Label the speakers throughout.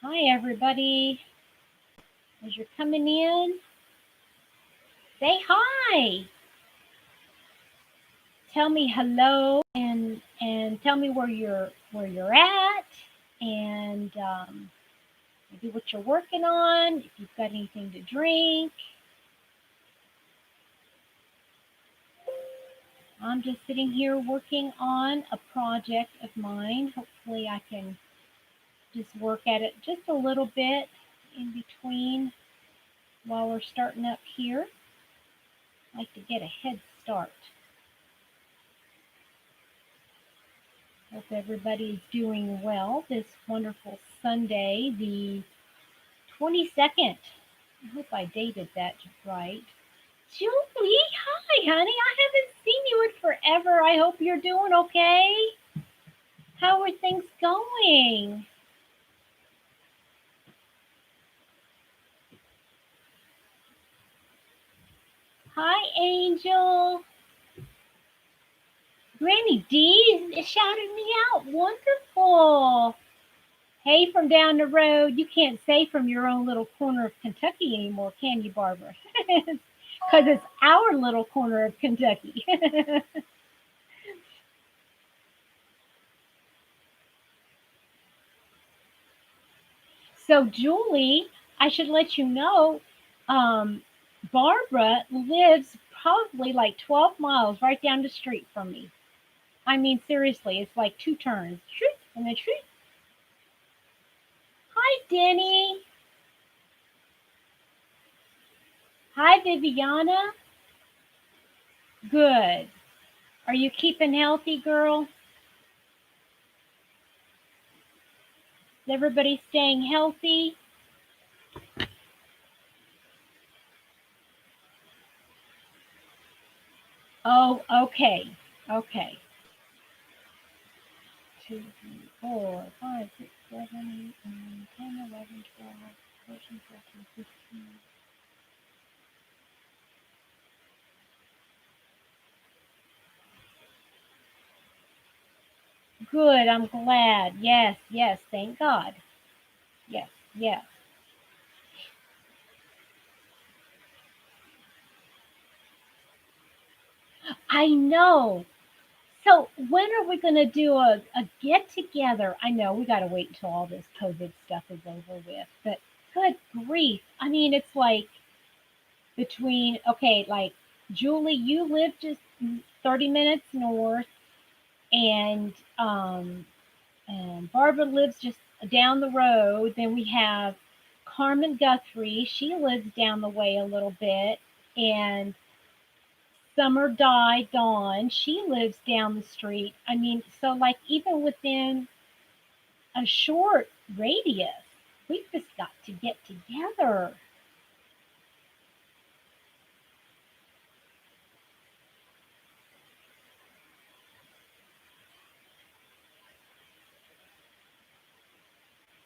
Speaker 1: Hi, everybody. As you're coming in, say hi. Tell me hello, and tell me where you're at, and maybe what you're working on. If you've got anything to drink. I'm just sitting here working on a project of mine. Hopefully, I can just work at it just a little bit in between while we're starting up here. I like to get a head start. Hope everybody's doing well this wonderful Sunday, the 22nd. I hope I dated that right. Julie, hi, honey. I haven't seen you in forever. I hope you're doing okay. How are things going? Hi, Angel. Granny D shouted me out. Wonderful. Hey, from down the road, you can't say from your own little corner of Kentucky anymore, can you, Barbara? Because it's our little corner of Kentucky. So, Julie, I should let you know, um, Barbara lives probably like 12 miles right down the street from me. I mean, seriously, it's like two turns. Shoot, and then shoot. Hi, Denny. Hi, Viviana. Good. Are you keeping healthy, girl? Is everybody staying healthy? Oh, okay. Okay. 2, 3, 4, 5, 6, 7, 8, 9, 10, 11, 12, 13, 14, 15. Good, I'm glad. Yes, yes, thank God. Yes, yes. I know. So when are we going to do a get together? I know we got to wait until all this COVID stuff is over with, but good grief. I mean, it's like between, okay, like Julie, you live just 30 minutes north, and Barbara lives just down the road. Then we have Carmen Guthrie. She lives down the way a little bit. And Summer Dawn. She lives down the street. I mean, so like even within a short radius, we've just got to get together.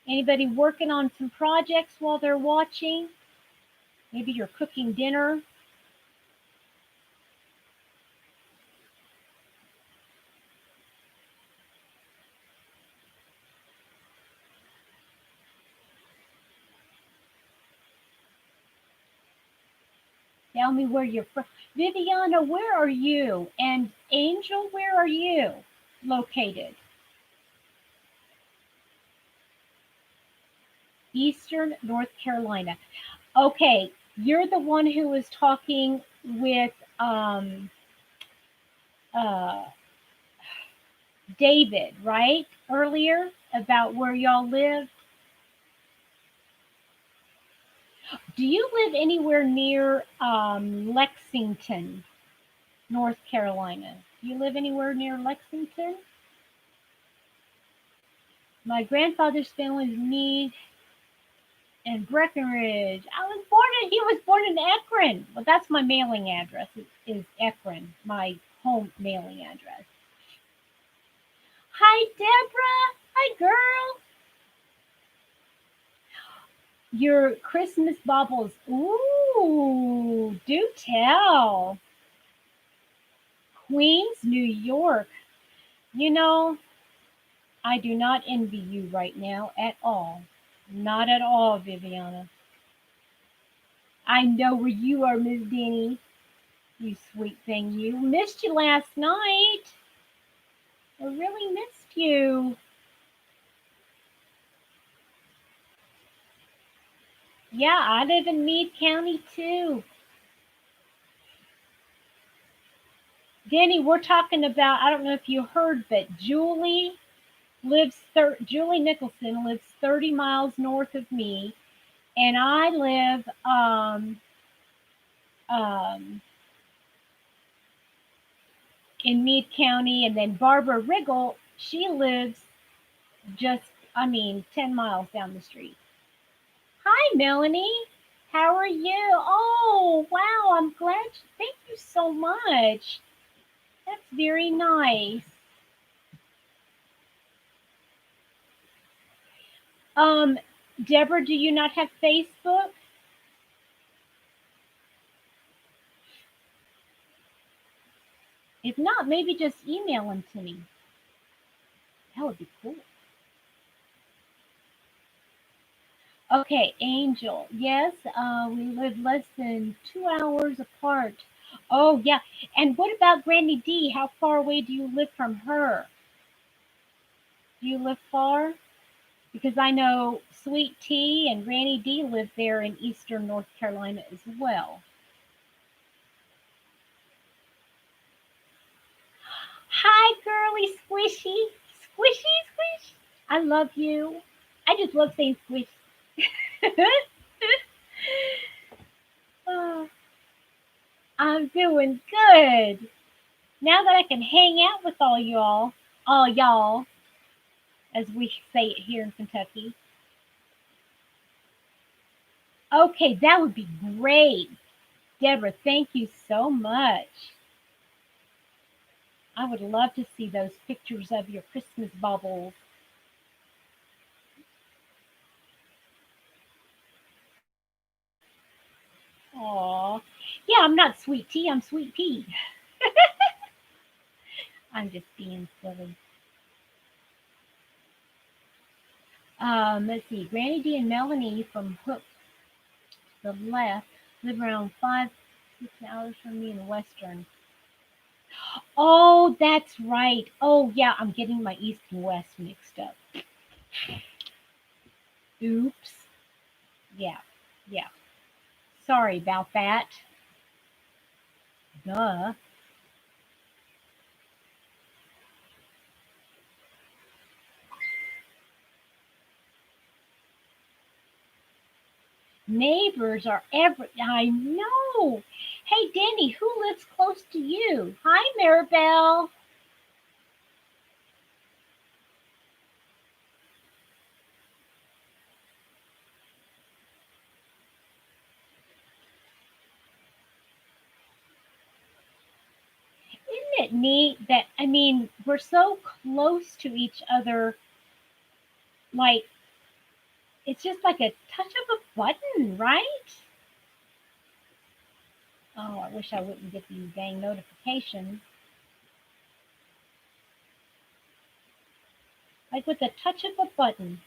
Speaker 1: Anybody working on some projects while they're watching? Maybe you're cooking dinner. Tell me where you're from. Viviana, where are you? And Angel, where are you located? Eastern North Carolina. Okay, you're the one who was talking with uh, David, right? Earlier about where y'all live. Do you live anywhere near Lexington, North Carolina? Do you live anywhere near Lexington? My grandfather's family is Meade and Breckenridge. He was born in Akron. Well, that's my mailing address, is Akron, my home mailing address. Hi, Deborah. Hi, girl. Your Christmas baubles. Ooh, do tell. Queens, New York. You know, I do not envy you right now at all. Not at all, Viviana. I know where you are, Miss Denny. You sweet thing, you. Missed you last night. I really missed you. Yeah, I live in Meade County too. Denny, we're talking about, I don't know if you heard, but Julie Nicholson lives 30 miles north of me, and I live um, in Meade County, and then Barbara Riggle, she lives just, 10 miles down the street. Hi, Melanie. How are you? Oh, wow. I'm glad. Thank you so much. That's very nice. Um, Deborah, do you not have Facebook? If not, maybe just email them to me. That would be cool. Okay, Angel. Yes, we live less than 2 hours apart. Oh, yeah. And what about Granny D? How far away do you live from her? Do you live far? Because I know Sweet Tea and Granny D live there in eastern North Carolina as well. Hi, girly squishy. Squishy, squish. I love you. I just love saying squish. Oh, I'm doing good. Now that I can hang out with all y'all, as we say it here in Kentucky. Okay, that would be great. Deborah, thank you so much. I would love to see those pictures of your Christmas bubbles. Aw. Yeah, I'm not sweet tea, I'm sweet pea. I'm just being silly. Let's see. Granny D and Melanie from Hook to the left live around 5 6 hours from me in the western. Oh, that's right. Oh, yeah, I'm getting my east and west mixed up. Oops. Yeah, yeah. Sorry about that. Duh. Neighbors are every. I know. Hey, Denny, who lives close to you? Hi, Maribel. Isn't it neat that, we're so close to each other? Like, it's just like a touch of a button, right? Oh, I wish I wouldn't get these dang notifications. Like with a touch of a button.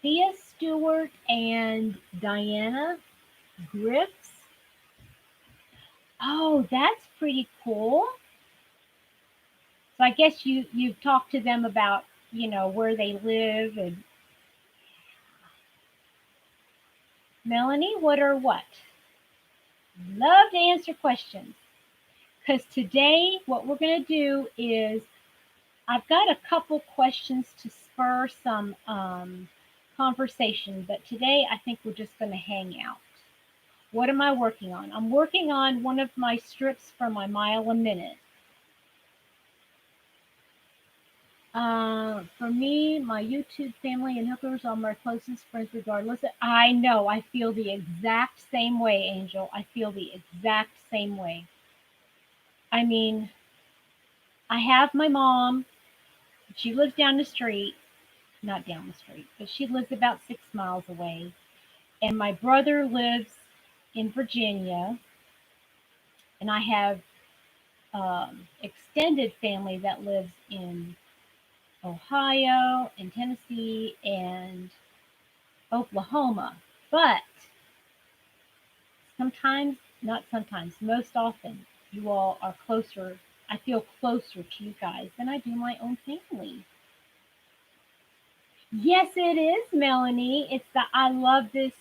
Speaker 1: Thea Stewart and Diana Griffs. Oh, that's pretty cool. So I guess you've talked to them about, where they live and Melanie, what or what? Love to answer questions. Because today what we're going to do is I've got a couple questions to spur some conversation, but today I think we're just going to hang out. What am I working on? I'm working on one of my strips from my Mile a Minute. For me, my YouTube family and hookers are my closest friends, regardless. I know, I feel the exact same way, Angel. I feel the exact same way. I mean, I have my mom. She lives down the street, not down the street, but she lives about 6 miles away. And my brother lives in Virginia, and I have extended family that lives in Ohio and Tennessee and Oklahoma. But sometimes, not sometimes, most often, you all are closer. I feel closer to you guys than I do my own family. Yes, it is, Melanie. It's the I love this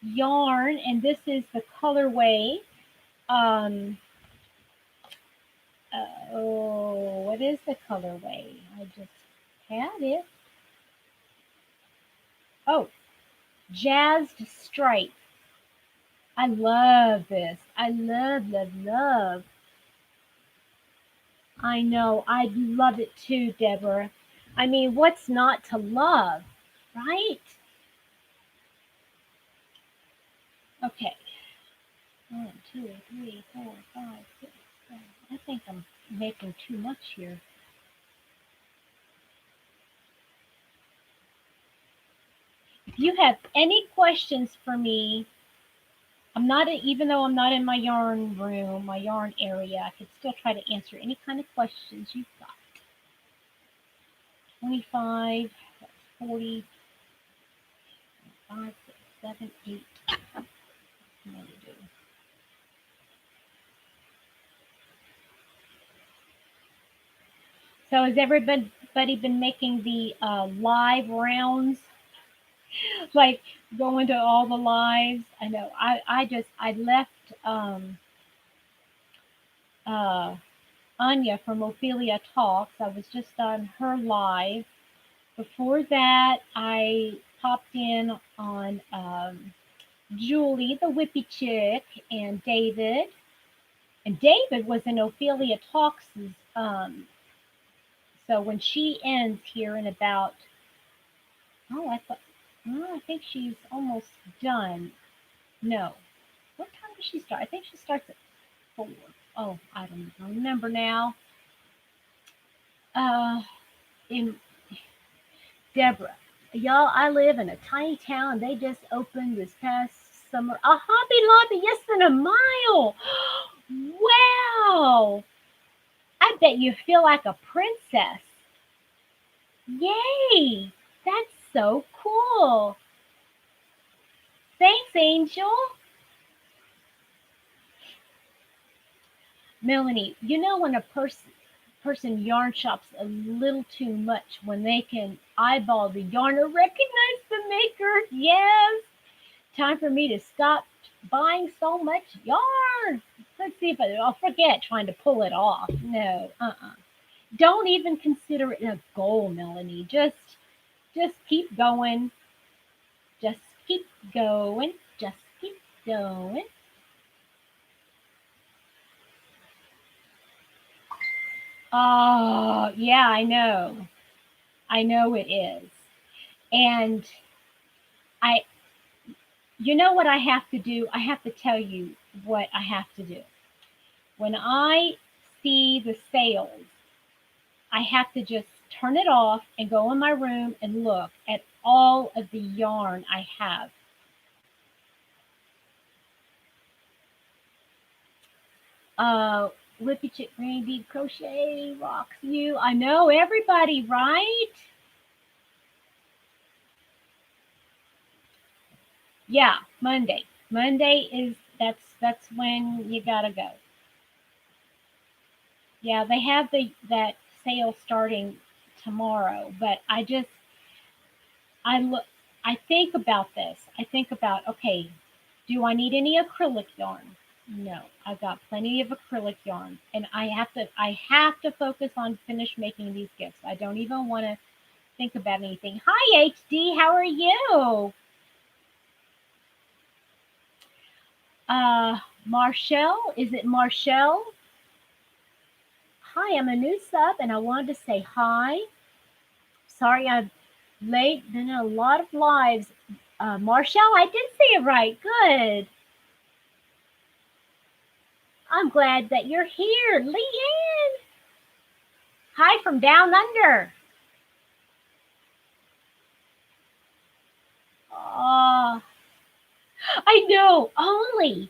Speaker 1: yarn, and this is the colorway. Um, oh, what is the colorway? I just had it. Oh, Jazzed Stripe. I love this. I love, love, love. I know. I love it too, Deborah. I mean, what's not to love, right? Okay. 1, 2, 3, 4, 5, 6, 7. I think I'm making too much here. If you have any questions for me, I'm not, even though I'm not in my yarn room, my yarn area, I could still try to answer any kind of questions you've got. 25, 40, 5, 6, 7, 8. What do you do? So has everybody been making the live rounds? Like going to all the lives? I know. I left uh, Anya from Ophelia Talks. I was just on her live. Before that, I popped in on Julie, the Whippy Chick, and David. And David was in Ophelia Talks. Um, so when she ends here in about, oh, I think she's almost done. No. What time does she start? I think she starts at 4. Oh, I don't even remember now. Uh, in Deborah, y'all, I live in a tiny town. They just opened this past summer a Hobby Lobby, less than a mile. Wow! I bet you feel like a princess. Yay! That's so cool. Thanks, Angel. Melanie, you know when a person yarn shops a little too much when they can eyeball the yarn or recognize the maker. Yes. Time for me to stop buying so much yarn. Let's see if I'll forget trying to pull it off. No, Don't even consider it a goal, Melanie. Just keep going. Just keep going. Just keep going. Oh, yeah, I know. I know it is. And I, you know what I have to do? I have to tell you what I have to do. When I see the sales, I have to just turn it off and go in my room and look at all of the yarn I have. Uh, Whippy Chick Green Bead Crochet rocks you. I know everybody, right? Yeah, Monday. Monday is that's when you gotta go. Yeah, they have that sale starting tomorrow, but I look I think about this. I think about, okay, do I need any acrylic yarn? No, I've got plenty of acrylic yarn, and I have to focus on finish making these gifts. I don't even want to think about anything. Hi HD, how are you? Marshall, is it Marshall? Hi, I'm a new sub and I wanted to say hi. Sorry I'm late, been in a lot of lives. Marshall, I did say it right. Good. I'm glad that you're here. Leanne. Hi from down under. Oh, I know. Only.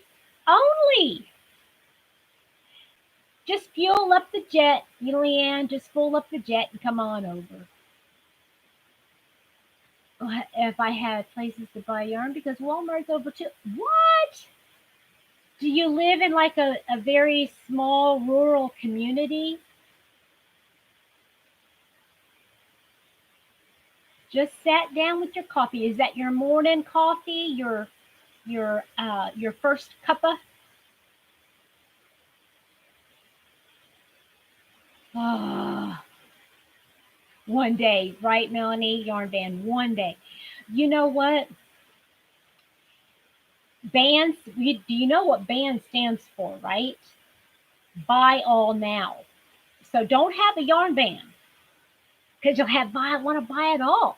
Speaker 1: Just fuel up the jet, Leanne. Just fuel up the jet and come on over. If I had places to buy yarn, because Walmart's over too. What? Do you live in like a very small rural community? Just sat down with your coffee. Is that your morning coffee? Your first cuppa? Ah, one day, right, Melanie? Yarn band, one day. You know what? Bands, do you know what band stands for, right? Buy all now. So don't have a yarn band because you'll want to buy it all.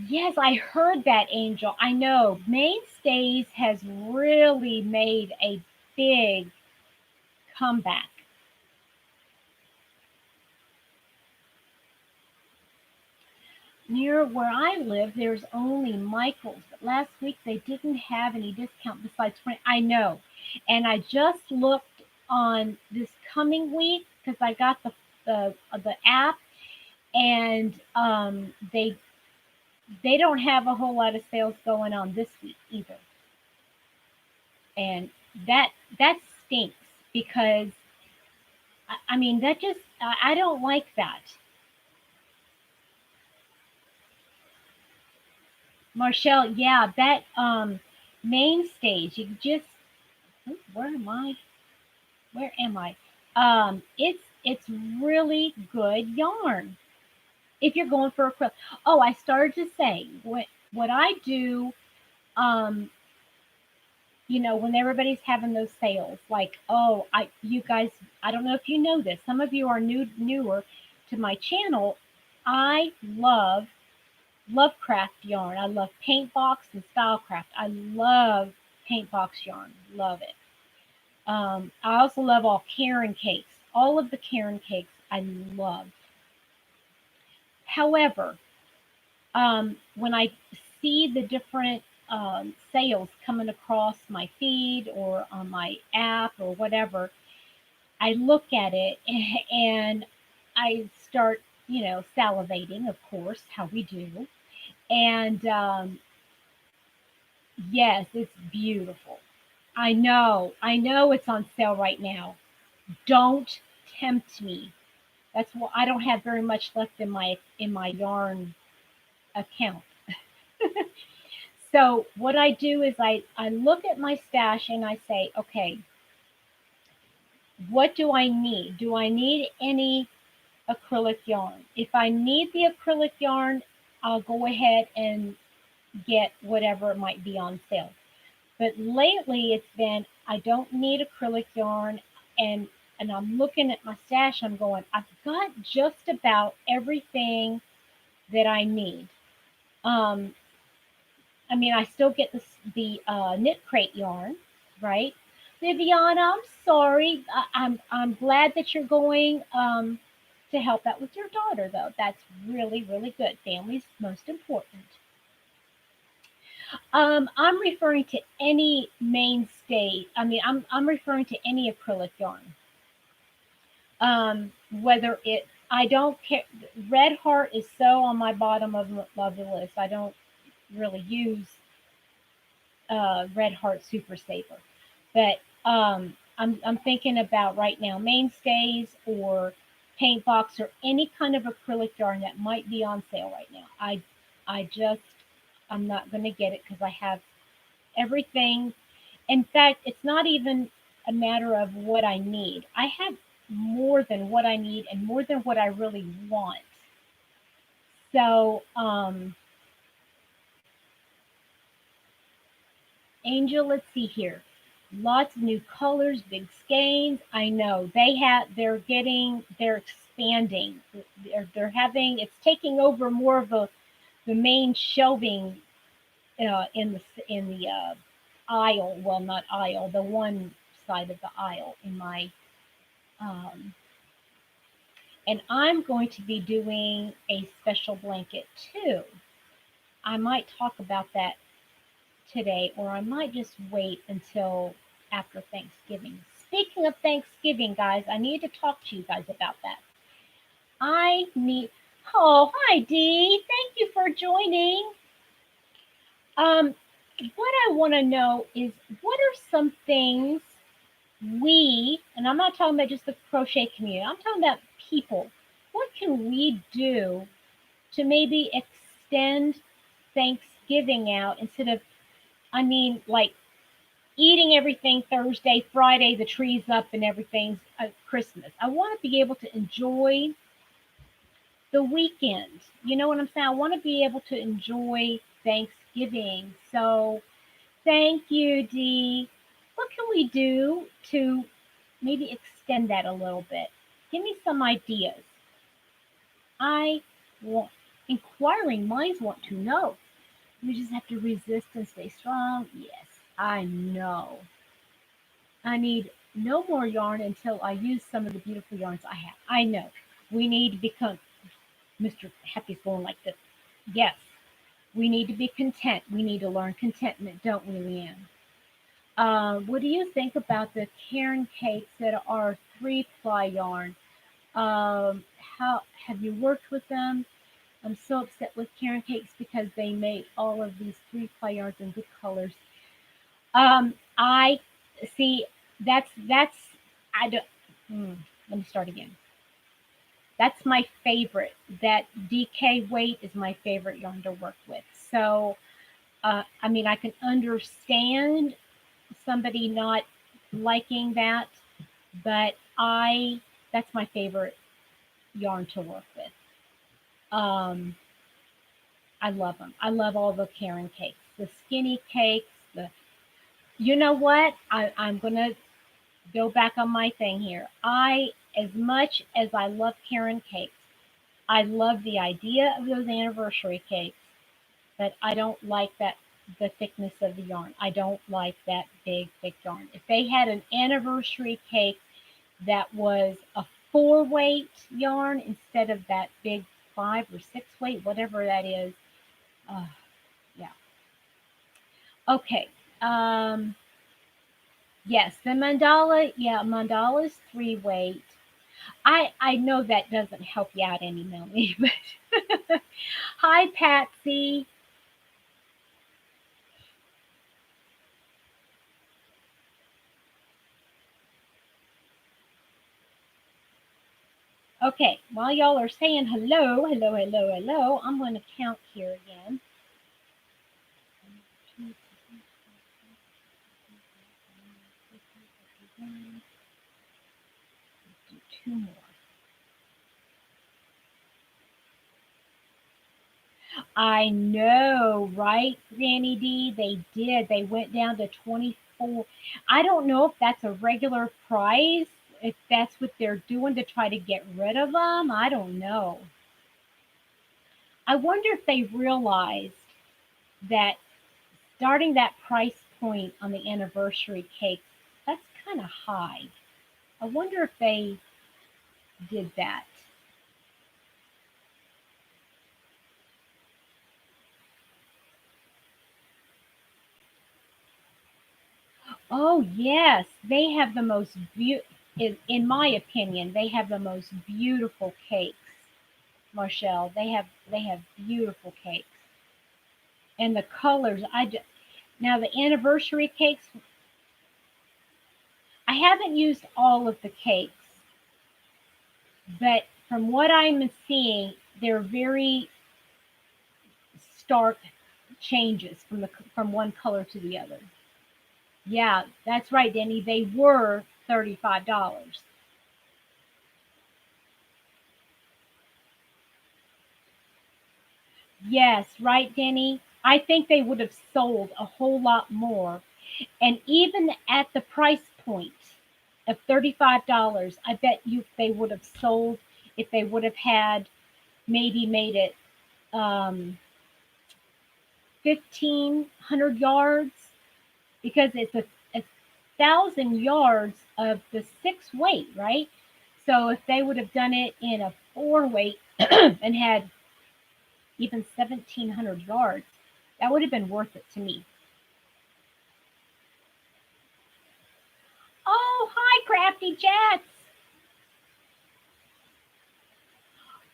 Speaker 1: Yes, I heard that, Angel. I know. Mainstays has really made a big comeback. Near where I live, there's only Michael's, but last week they didn't have any discount besides 20. I know. And I just looked on this coming week because I got the app, and they don't have a whole lot of sales going on this week either. And that stinks because I mean that just I don't like that. Marshall, yeah, that main stage. You just where am I? Where am I? It's really good yarn if you're going for a quilt. Oh, I started to say what I do. Um, when everybody's having those sales, like, oh, you guys, I don't know if you know this. Some of you are newer to my channel. I love Lovecraft yarn. I love paint box and stylecraft. I love paint box yarn. Love it. I also love all Caron cakes. All of the Caron cakes I love. However, when I see the different sales coming across my feed or on my app or whatever, I look at it and I start, salivating, of course, how we do. And yes, it's beautiful. I know it's on sale right now. Don't tempt me. That's why I don't have very much left in my yarn account. So what I do is I look at my stash and I say, okay, what do I need? Do I need any acrylic yarn? If I need the acrylic yarn, I'll go ahead and get whatever it might be on sale. But lately it's been I don't need acrylic yarn, and I'm looking at my stash, I'm going, I've got just about everything that I need. Um, I mean, I still get the knit crate yarn, right? Viviana, I'm sorry. I'm glad that you're going to help out with your daughter, though. That's really, really good. Family's most important. I'm referring to any mainstay. I mean, I'm referring to any acrylic yarn. Whether I don't care. Red Heart is so on my bottom of the list. I don't really use Red Heart Super Saver, but I'm thinking about right now mainstays or paint box or any kind of acrylic yarn that might be on sale right now. I just I'm not going to get it because I have everything. In fact, it's not even a matter of what I need. I have more than what I need and more than what I really want. So, Angel, let's see here. Lots of new colors, big skeins. I know they're expanding. They're having, it's taking over more of the main shelving in the aisle. Well, not aisle, the one side of the aisle in my um, and I'm going to be doing a special blanket too. I might talk about that today, or I might just wait until after Thanksgiving. Speaking of Thanksgiving, guys, I need to talk to you guys about that. I need. Oh, hi, Dee. Thank you for joining. Um, what I want to know is what are some things and I'm not talking about just the crochet community, I'm talking about people. What can we do to maybe extend Thanksgiving out instead of, I mean, like eating everything Thursday, Friday, the tree's up and everything's Christmas. I want to be able to enjoy the weekend. You know what I'm saying? I want to be able to enjoy Thanksgiving. So thank you, Dee. What can we do to maybe extend that a little bit? Give me some ideas. I want inquiring minds want to know. You just have to resist and stay strong. Yes, I know. I need no more yarn until I use some of the beautiful yarns I have. I know. We need to become Mr. Happy's going like this. Yes, we need to be content. We need to learn contentment, don't we, Leanne? What do you think about the Caron cakes that are 3-ply yarn? How have you worked with them? I'm so upset with Caron cakes because they made all of these 3-ply yarns in good colors. I see. That's I don't. Let me start again. That's my favorite. That DK weight is my favorite yarn to work with. So, I mean, I can understand somebody not liking that, but that's my favorite yarn to work with. Um, I love them. I love all the Caron cakes, the skinny cakes. You know what? I'm gonna go back on my thing here. As much as I love Caron cakes, I love the idea of those anniversary cakes, but I don't like the thickness of the yarn. I don't like that big, thick yarn. If they had an anniversary cake that was a 4 weight yarn instead of that big 5 or 6 weight, whatever that is, uh, yeah. Okay. Um, yes, the mandala. Yeah, mandala's 3 weight. I know that doesn't help you out any, Melanie. But hi, Patsy. Okay, while y'all are saying hello, hello, hello, hello, I'm going to count here again. Do 2 more. I know, right, Granny D? They did. They went down to 24. I don't know if that's a regular price, if that's what they're doing to try to get rid of them. I don't know. I wonder if they realized that starting that price point on the anniversary cakes, that's kind of high. I wonder if they did that. Oh, yes, they have the most in my opinion, they have the most beautiful cakes, Marshall. They have beautiful cakes. And the colors, now the anniversary cakes, I haven't used all of the cakes, but from what I'm seeing, they're very stark changes from one color to the other. Yeah, that's right, Denny. They were $35. Yes, right, Denny. I think they would have sold a whole lot more. And even at the price point of $35, I bet you they would have sold if they would have had maybe made it 1,500 yards because it's a 1,000 yards of the 6 weight, right? So if they would have done it in a 4 weight and had even 1,700 yards, That would have been worth it to me. Oh, hi, Crafty Jets.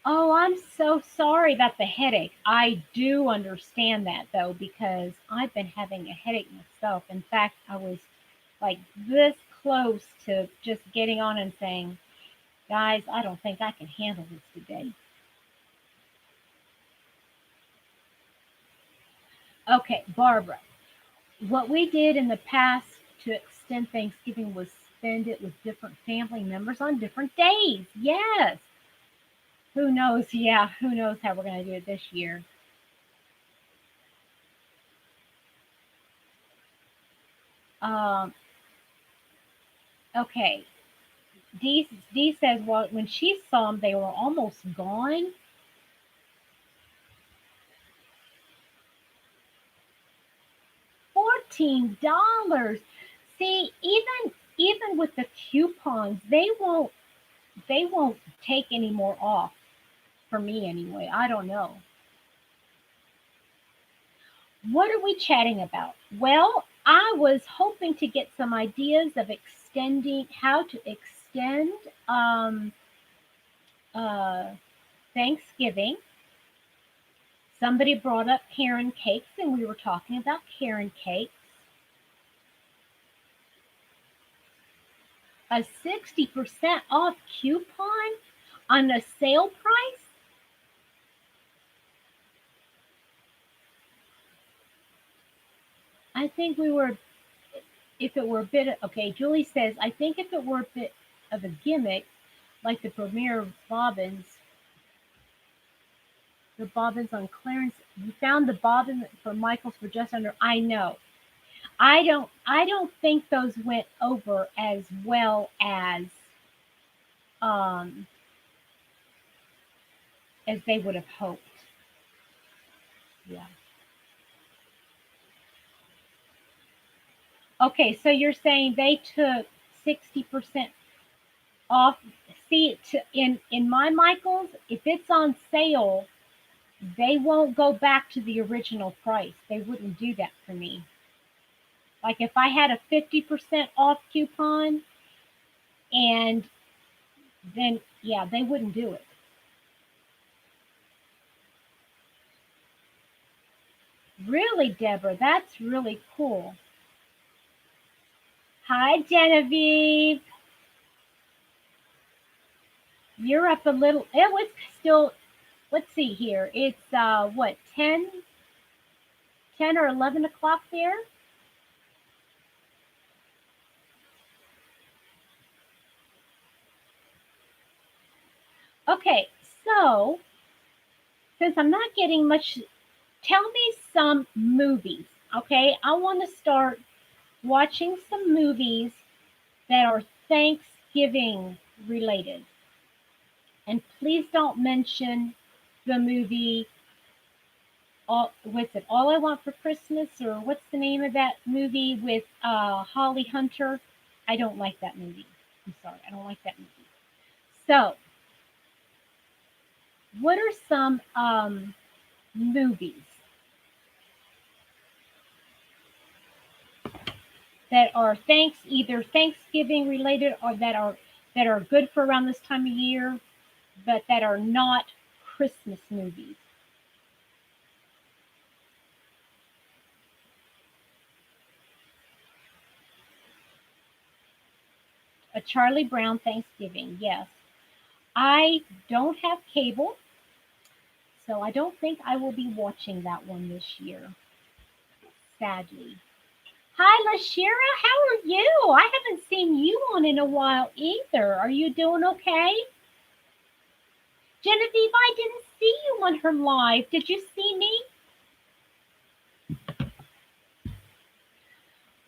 Speaker 1: Oh, I'm so sorry about the headache. I do understand that though, because I've been having a headache myself. In fact, I was like this close to just getting on and saying, guys, I don't think I can handle this today. Okay, Barbara, what we did in the past to extend Thanksgiving was spend it with different family members on different days. Yes. Who knows? Yeah, who knows how we're going to do it this year. Um, okay. Dee says, well, when she saw them, they were almost gone. $14. See, even with the coupons, they won't take any more off for me anyway. I don't know. What are we chatting about? Well, I was hoping to get some ideas of extending how to extend uh, Thanksgiving. Somebody brought up Karen cakes, and we were talking about Karen cakes. A 60% off coupon on the sale price? I think we were, if it were a bit, okay, Julie says, I think if it were a bit of a gimmick, like the Premier bobbins, the bobbins on clearance, you found the bobbin for Michaels for just under, I know. I don't think those went over as well um as they would have hoped. Yeah. Okay, so you're saying they took 60% off. See, in my Michaels, if it's on sale, they won't go back to the original price. They wouldn't do that for me. Like if I had a 50% off coupon, and then yeah, they wouldn't do it. Really, Deborah, that's really cool. Hi, Genevieve. You're up a little. It was still. Let's see here. It's what, 10 or 11 o'clock there. Okay, so since I'm not getting much, tell me some movies. Okay, I want to start watching some movies that are Thanksgiving related. And please don't mention the movie. What's it? All I Want for Christmas, or what's the name of that movie with Holly Hunter? I don't like that movie. I'm sorry, I don't like that movie. So, what are some movies that are either Thanksgiving related, or that are good for around this time of year, but that are not Christmas movies? A Charlie Brown Thanksgiving, yes. I don't have cable, so I don't think I will be watching that one this year, sadly. Hi, Lashira, how are you? I haven't seen you on in a while either. Are you doing okay? Genevieve, I didn't see you on her live. Did you see me?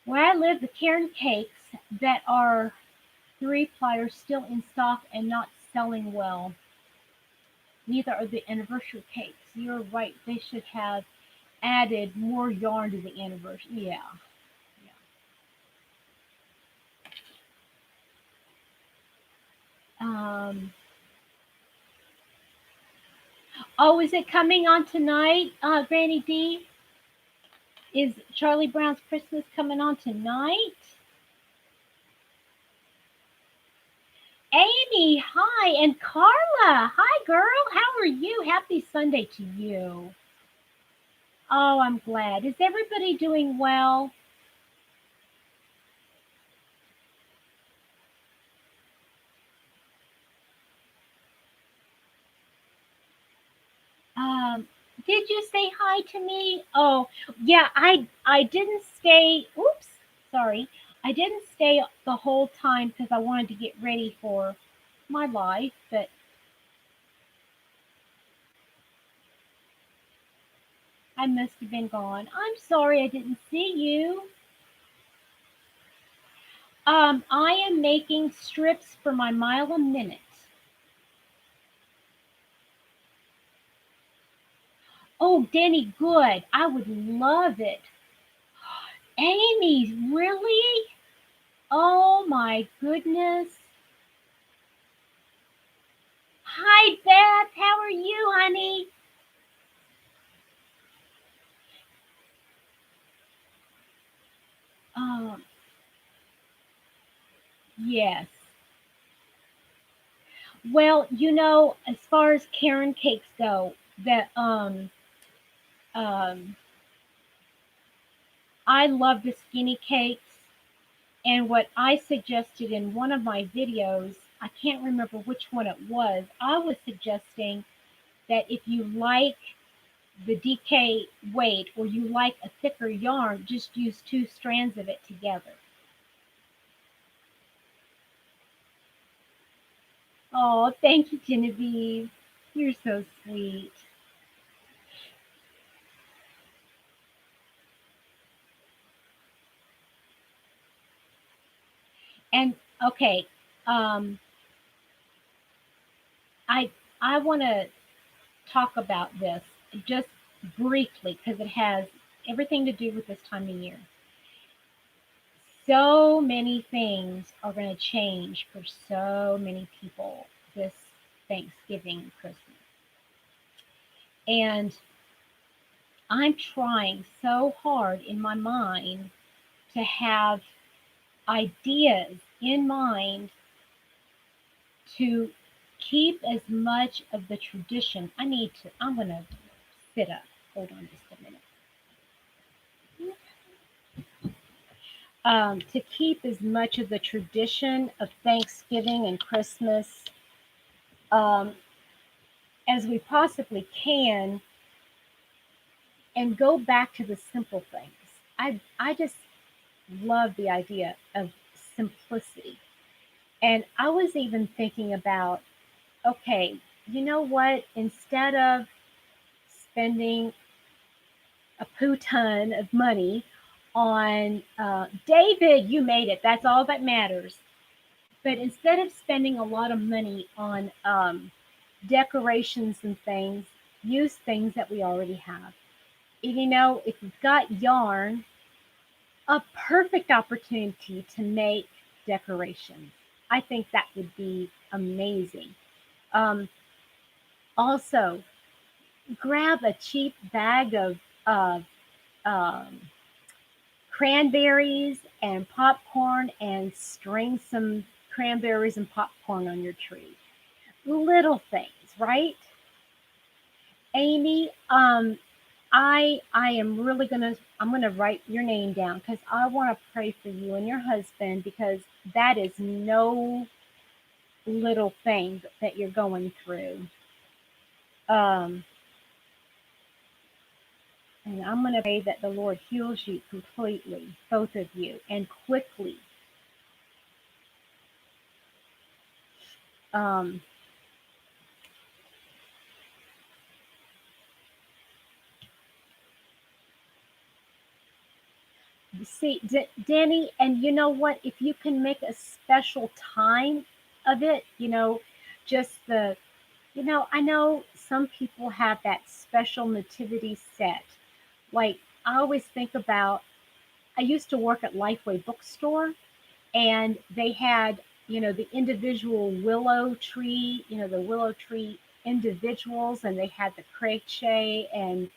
Speaker 1: Where I live, the Karen cakes that are 3-ply are still in stock and not selling well. Neither are the anniversary cakes. You're right. They should have added more yarn to the anniversary. Yeah. Yeah. Oh, is it coming on tonight, Granny D? Is Charlie Brown's Christmas coming on tonight? Amy, hi. And Carla, hi, girl. How are you? Happy Sunday to you. Oh, I'm glad. Is everybody doing well? Um, did you say hi to me? Oh, yeah, I didn't stay. Oops, sorry. I didn't stay the whole time because I wanted to get ready for my life, but I must have been gone. I'm sorry I didn't see you. I am making strips for my mile a minute. Oh, Danny, good. I would love it. Amy, really? Oh my goodness. Hi, Beth. How are you, honey? Um, yes. Well, as far as Karen cakes go, that um, I love the skinny cakes. And what I suggested in one of my videos, I can't remember which one it was. I was suggesting that if you like the DK weight or you like a thicker yarn, just use two strands of it together. Oh, thank you, Genevieve. You're so sweet. And okay, um, I I want to talk about this just briefly because it has everything to do with this time of year. So many things are going to change for so many people this Thanksgiving and Christmas. And I'm trying so hard in my mind to have ideas in mind to keep as much of the tradition. I'm going to sit up. Hold on just a minute. To keep as much of the tradition of Thanksgiving and Christmas um, as we possibly can and go back to the simple things. I just love the idea of simplicity. And I was even thinking about, okay, you know what? Instead of spending a poo ton of money on David, you made it. That's all that matters. But instead of spending a lot of money on decorations and things, use things that we already have. If you've got yarn, a perfect opportunity to make decorations. I think that would be amazing. Um, Also, grab a cheap bag of um, cranberries and popcorn and string some cranberries and popcorn on your tree. Little things, right? Amy, I am really I'm gonna write your name down because I want to pray for you and your husband because that is no little thing that you're going through. Um, and I'm gonna pray that the Lord heals you completely, both of you, and quickly. Um, See, Danny, and you know what? If you can make a special time of it, just I know some people have that special nativity set. Like, I always think about, I used to work at Lifeway Bookstore, and they had, the individual willow tree, the willow tree individuals, and they had the crochet and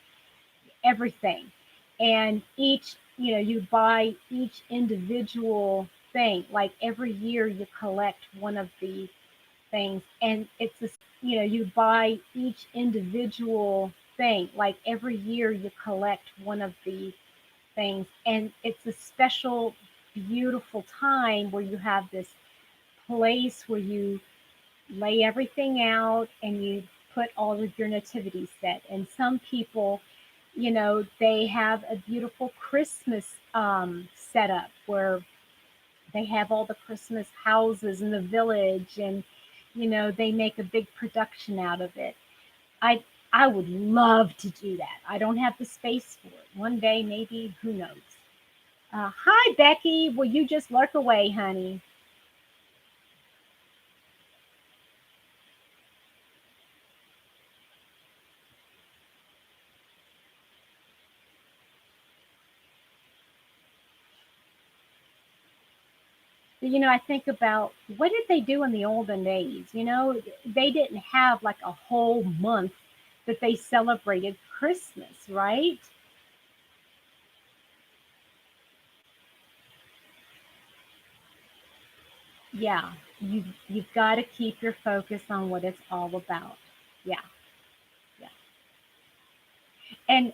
Speaker 1: everything. and each, you buy each individual thing. Like every year you collect one of the things, and it's a, you buy each individual thing. Like every year you collect one of the things, and it's a special, beautiful time where you have this place where you lay everything out and you put all of your nativity set. And some people, they have a beautiful Christmas setup where they have all the Christmas houses in the village, and they make a big production out of it. I I would love to do that. I don't have the space for it. One day, maybe, who knows? Hi, Becky. Will you just lurk away, honey? I think about what did they do in the olden days? They didn't have like a whole month that they celebrated Christmas, right? Yeah, you've got to keep your focus on what it's all about. Yeah, yeah. And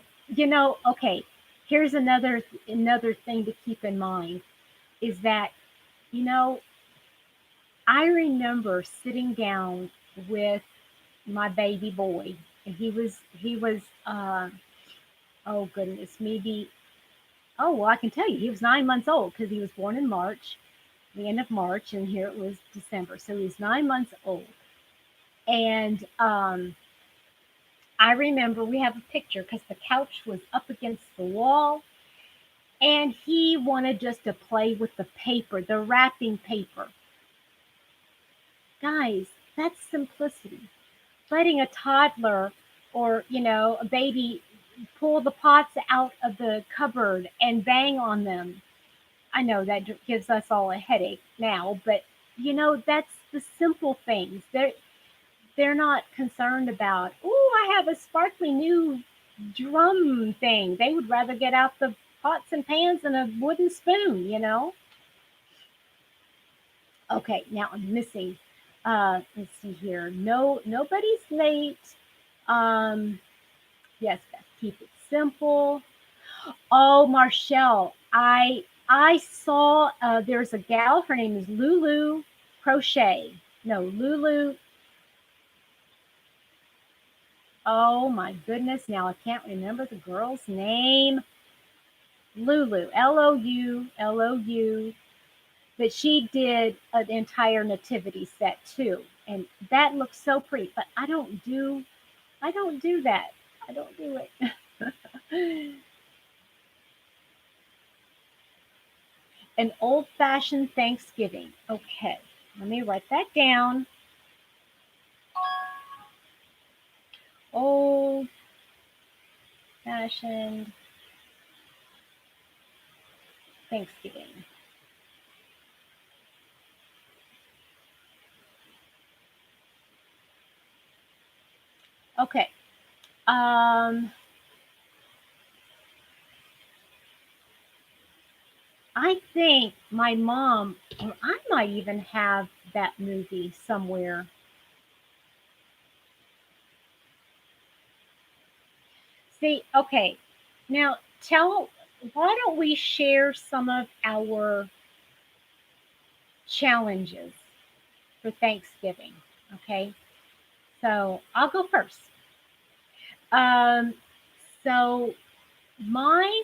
Speaker 1: okay, here's another thing to keep in mind is that, you know, I remember sitting down with my baby boy, and he was oh goodness, maybe, oh well, I can tell you, he was 9 months old because he was born in March, the end of March, and here it was December, so he was 9 months old. And I remember we have a picture because the couch was up against the wall, and he wanted just to play with the paper, the wrapping paper. Guys, that's simplicity. Letting a toddler or, a baby pull the pots out of the cupboard and bang on them. I know that gives us all a headache now, but that's the simple things. They're not concerned about, oh, I have a sparkly new drum thing. They would rather get out the pots and pans and a wooden spoon. Okay, now I'm missing. Let's see here. No, nobody's late. Um, yes, Beth, keep it simple. Oh, Marshall, I saw there's a gal. Her name is Lulu Crochet. No, Lulu. Oh my goodness! Now I can't remember the girl's name. Lulu, Lou, but she did an entire nativity set too, and that looks so pretty. But I don't do that. I don't do it. An old fashioned Thanksgiving. Okay, let me write that down. Old fashioned Thanksgiving. Okay. Um, I think my mom, or I might even have that movie somewhere. See, okay. Now why don't we share some of our challenges for Thanksgiving? Okay. So I'll go first. Um, so my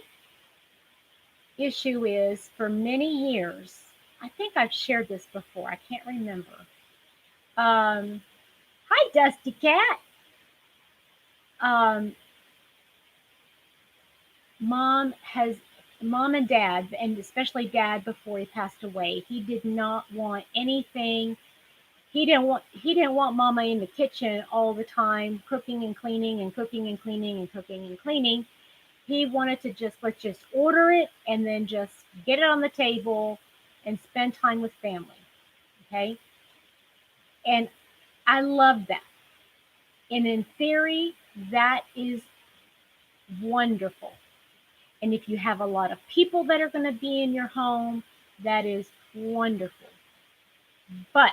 Speaker 1: issue is for many years, I think I've shared this before. I can't remember. Um, Hi, Dusty Cat. Um, mom has Mom and dad, and especially dad before he passed away, he did not want anything. He didn't want mama in the kitchen all the time cooking and cleaning and cooking and cleaning and cooking and cleaning. He wanted to just, let's just order it and then just get it on the table and spend time with family. Okay. And I love that. And in theory, that is wonderful. And if you have a lot of people that are going to be in your home, that is wonderful. But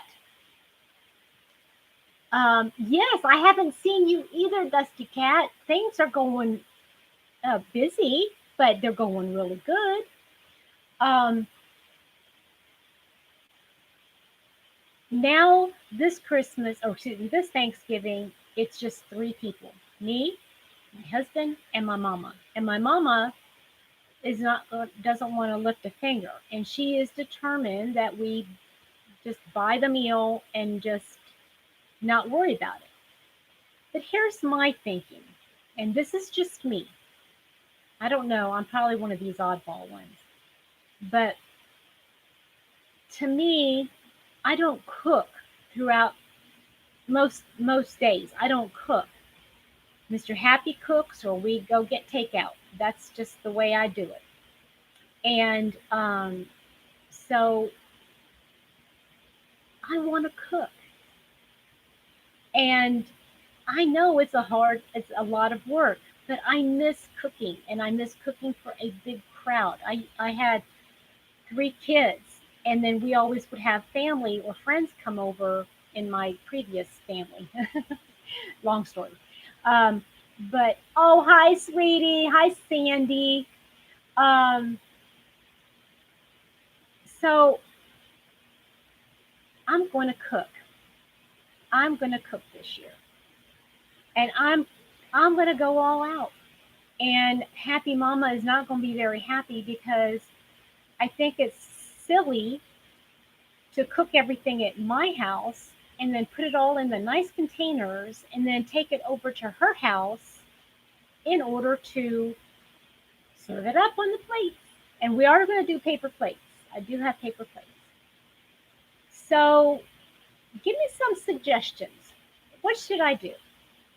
Speaker 1: yes, I haven't seen you either, Dusty Cat. Things are going busy, but they're going really good. Um, Now, this Christmas, or excuse me, this Thanksgiving, it's just three people: me, my husband, and my mama. And my mama is not doesn't want to lift a finger, and she is determined that we just buy the meal and just not worry about it. But here's my thinking, and this is just me. I don't know. I'm probably one of these oddball ones, but to me, I don't cook throughout most days. I don't cook. Mr. Happy cooks, or we go get takeout. That's just the way I do it. And so I want to cook. And I know it's a lot of work, but I miss cooking, and I miss cooking for a big crowd. I had three kids, and then we always would have family or friends come over in my previous family. Long story. Um, but oh, hi, sweetie. Hi, Sandy. Um, so I'm going to cook. I'm going to cook this year, and I'm going to go all out. And Happy Mama is not going to be very happy because I think it's silly to cook everything at my house and then put it all in the nice containers and then take it over to her house in order to serve it up on the plate. And we are going to do paper plates. I do have paper plates. So give me some suggestions. What should I do?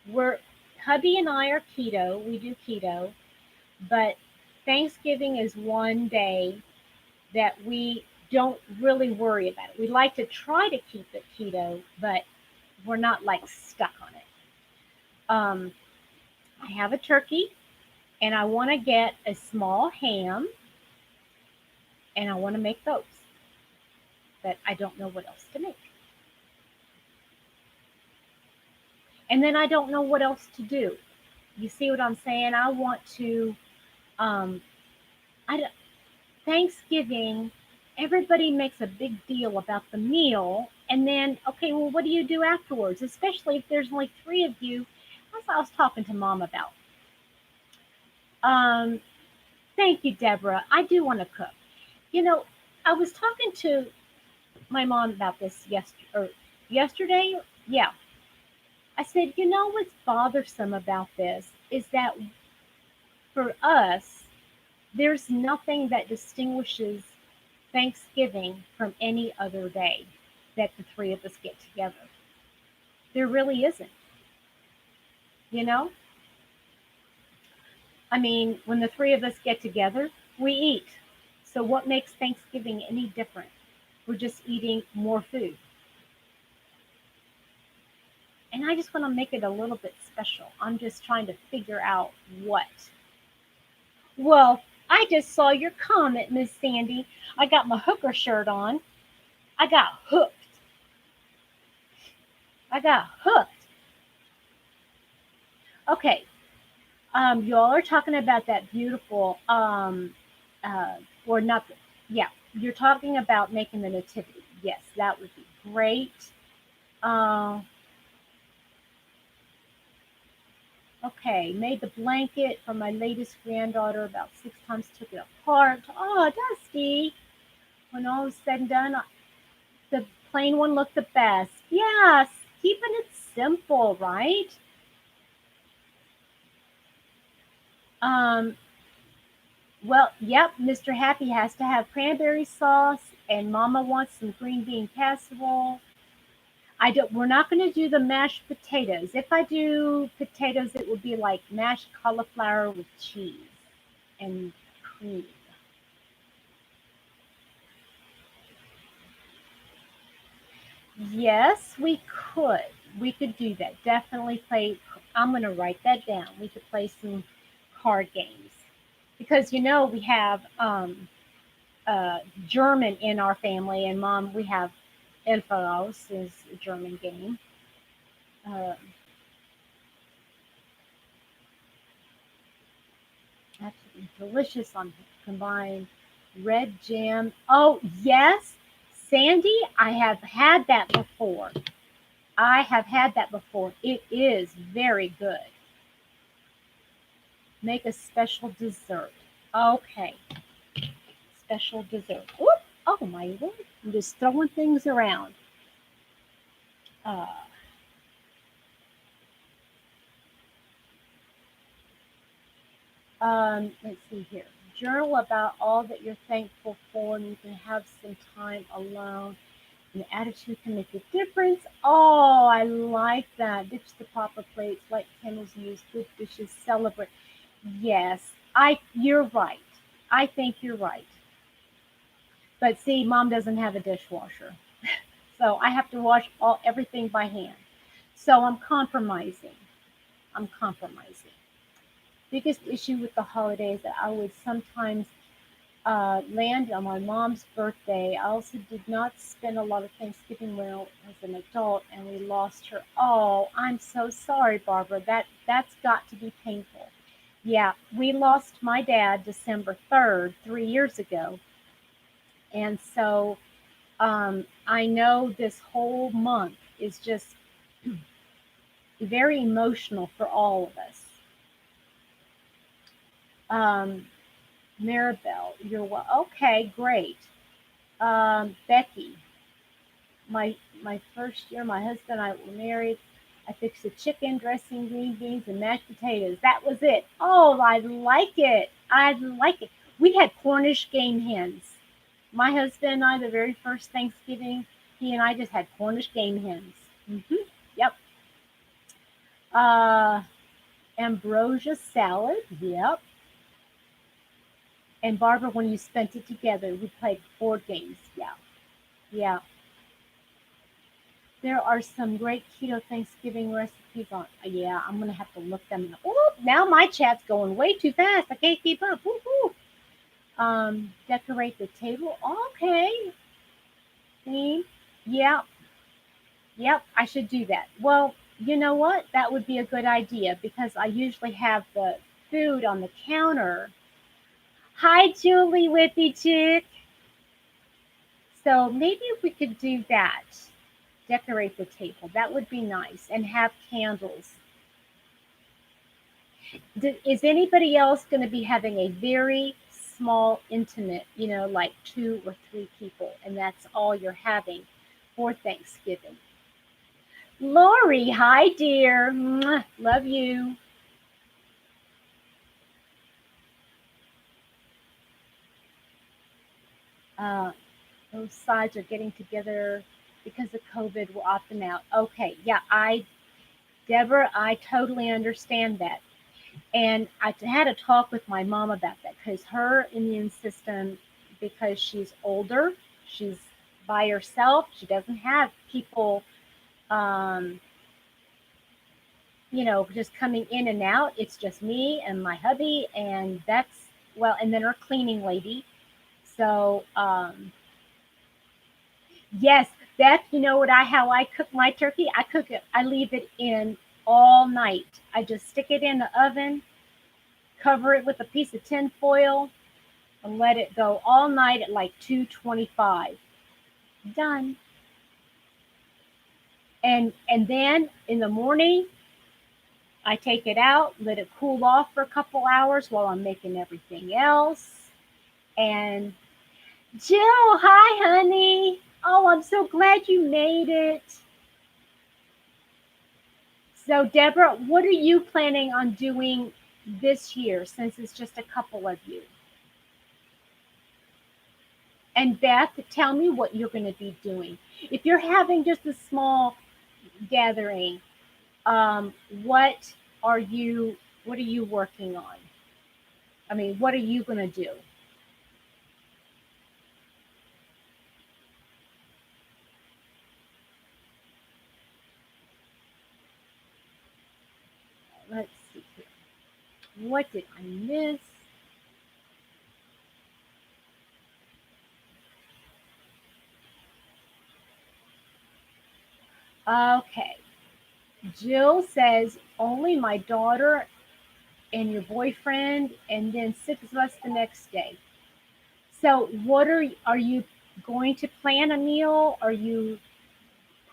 Speaker 1: We're hubby and I are keto. We do keto, but Thanksgiving is one day that we don't really worry about it. We like to try to keep it keto, but we're not like stuck on it. Um, I have a turkey, and I want to get a small ham, and I want to make those, but I don't know what else to make. And then I don't know what else to do. You see what I'm saying? I want to. Um, I Thanksgiving, everybody makes a big deal about the meal, and then okay, well, what do you do afterwards? Especially if there's only three of you. That's what I was talking to Mom about. Um, Thank you, Deborah. I do want to cook. You know, I was talking to my mom about this yesterday. Yeah, I said, what's bothersome about this is that for us, there's nothing that distinguishes Thanksgiving from any other day that the three of us get together. There really isn't, you know? I mean, when the three of us get together, we eat. So what makes Thanksgiving any different? We're just eating more food. And I just want to make it a little bit special. I'm just trying to figure out what. Well, I just saw your comment, Miss Sandy. I got my hooker shirt on. I got hooked. I got hooked. Okay. Y'all are talking about that beautiful, or not, yeah, you're talking about making the nativity. Yes, that would be great. Uh, okay, made the blanket for my latest granddaughter about 6 times, took it apart. Oh, Dusty. When all was said and done, the plain one looked the best. Yes, keeping it simple, right? Um, well, yep, Mr. Happy has to have cranberry sauce, and Mama wants some green bean casserole. I don't. We're not going to do the mashed potatoes. If I do potatoes, it would be like mashed cauliflower with cheese and cream. Yes, we could. We could do that. Definitely play. I'm going to write that down. We could play some card games. because we have German in our family, and mom, we have Elfaus is a German game. Uh, Absolutely delicious on combined red jam. Oh, yes, Sandy, I have had that before. I have had that before. It is very good. Make a special dessert. Okay, special dessert. Whoop! Oh my word! I'm just throwing things around. Uh, let's see here. Journal about all that you're thankful for, and you can have some time alone. And attitude can make a difference. Oh, I like that. Ditch the proper plates, light candles, use good dishes, celebrate. Yes, you're right. I think you're right. But see, mom doesn't have a dishwasher. So I have to wash everything by hand. So I'm compromising. I'm compromising. Biggest issue with the holidays that I would sometimes land on my mom's birthday. I also did not spend a lot of Thanksgiving when I was an adult, and we lost her. Oh, I'm so sorry, Barbara. That's got to be painful. Yeah, we lost my dad December 3rd, 3 years ago, and so I know this whole month is just very emotional for all of us. Um, Maribel, you're well. Okay, great. Becky, my first year, my husband and I were married. I fixed the chicken, dressing, green beans, and mashed potatoes. That was it. Oh, I like it. I like it. We had Cornish game hens. My husband and I, the very first Thanksgiving, he and I just had Cornish game hens. Yep. Uh, ambrosia salad. Yep. And Barbara, when you spent it together, we played board games. Yeah. Yeah. There are some great keto Thanksgiving recipes on. Yeah, I'm gonna have to look them up. Oh, now my chat's going way too fast. I can't keep up. Woo-hoo. Decorate the table. Okay, theme. Yep, yep. I should do that. Well, you know what? That would be a good idea because I usually have the food on the counter. Hi, Julie, Whippy Chick. So maybe we could do that. Decorate the table. That would be nice, and have candles. Is anybody else going to be having a very small, intimate, like 2 or 3 people, and that's all you're having for Thanksgiving? Lori, hi, dear. Mwah, love you. Uh, those sides are getting together because of COVID. We're opting out. Okay, yeah, Deborah, I totally understand that. And I had a talk with my mom about that because her immune system, because she's older, she's by herself, she doesn't have people, um, just coming in and out. It's just me and my hubby, and and then her cleaning lady. So, yes, Beth, you know how I cook my turkey? I cook it, I leave it in all night. I just stick it in the oven, cover it with a piece of tin foil, and let it go all night at like 225. Done. And then in the morning, I take it out, let it cool off for a couple hours while I'm making everything else. And Jill, hi honey. Oh, I'm so glad you made it. So Deborah, what are you planning on doing this year since it's just a couple of you? And Beth, tell me what you're going to be doing. If you're having just a small gathering, um, what what are you working on? I mean, what are you going to do? Let's see here. What did I miss? Okay. Jill says only my daughter and your boyfriend, and then six of us the next day. So, what are you going to plan a meal? Are you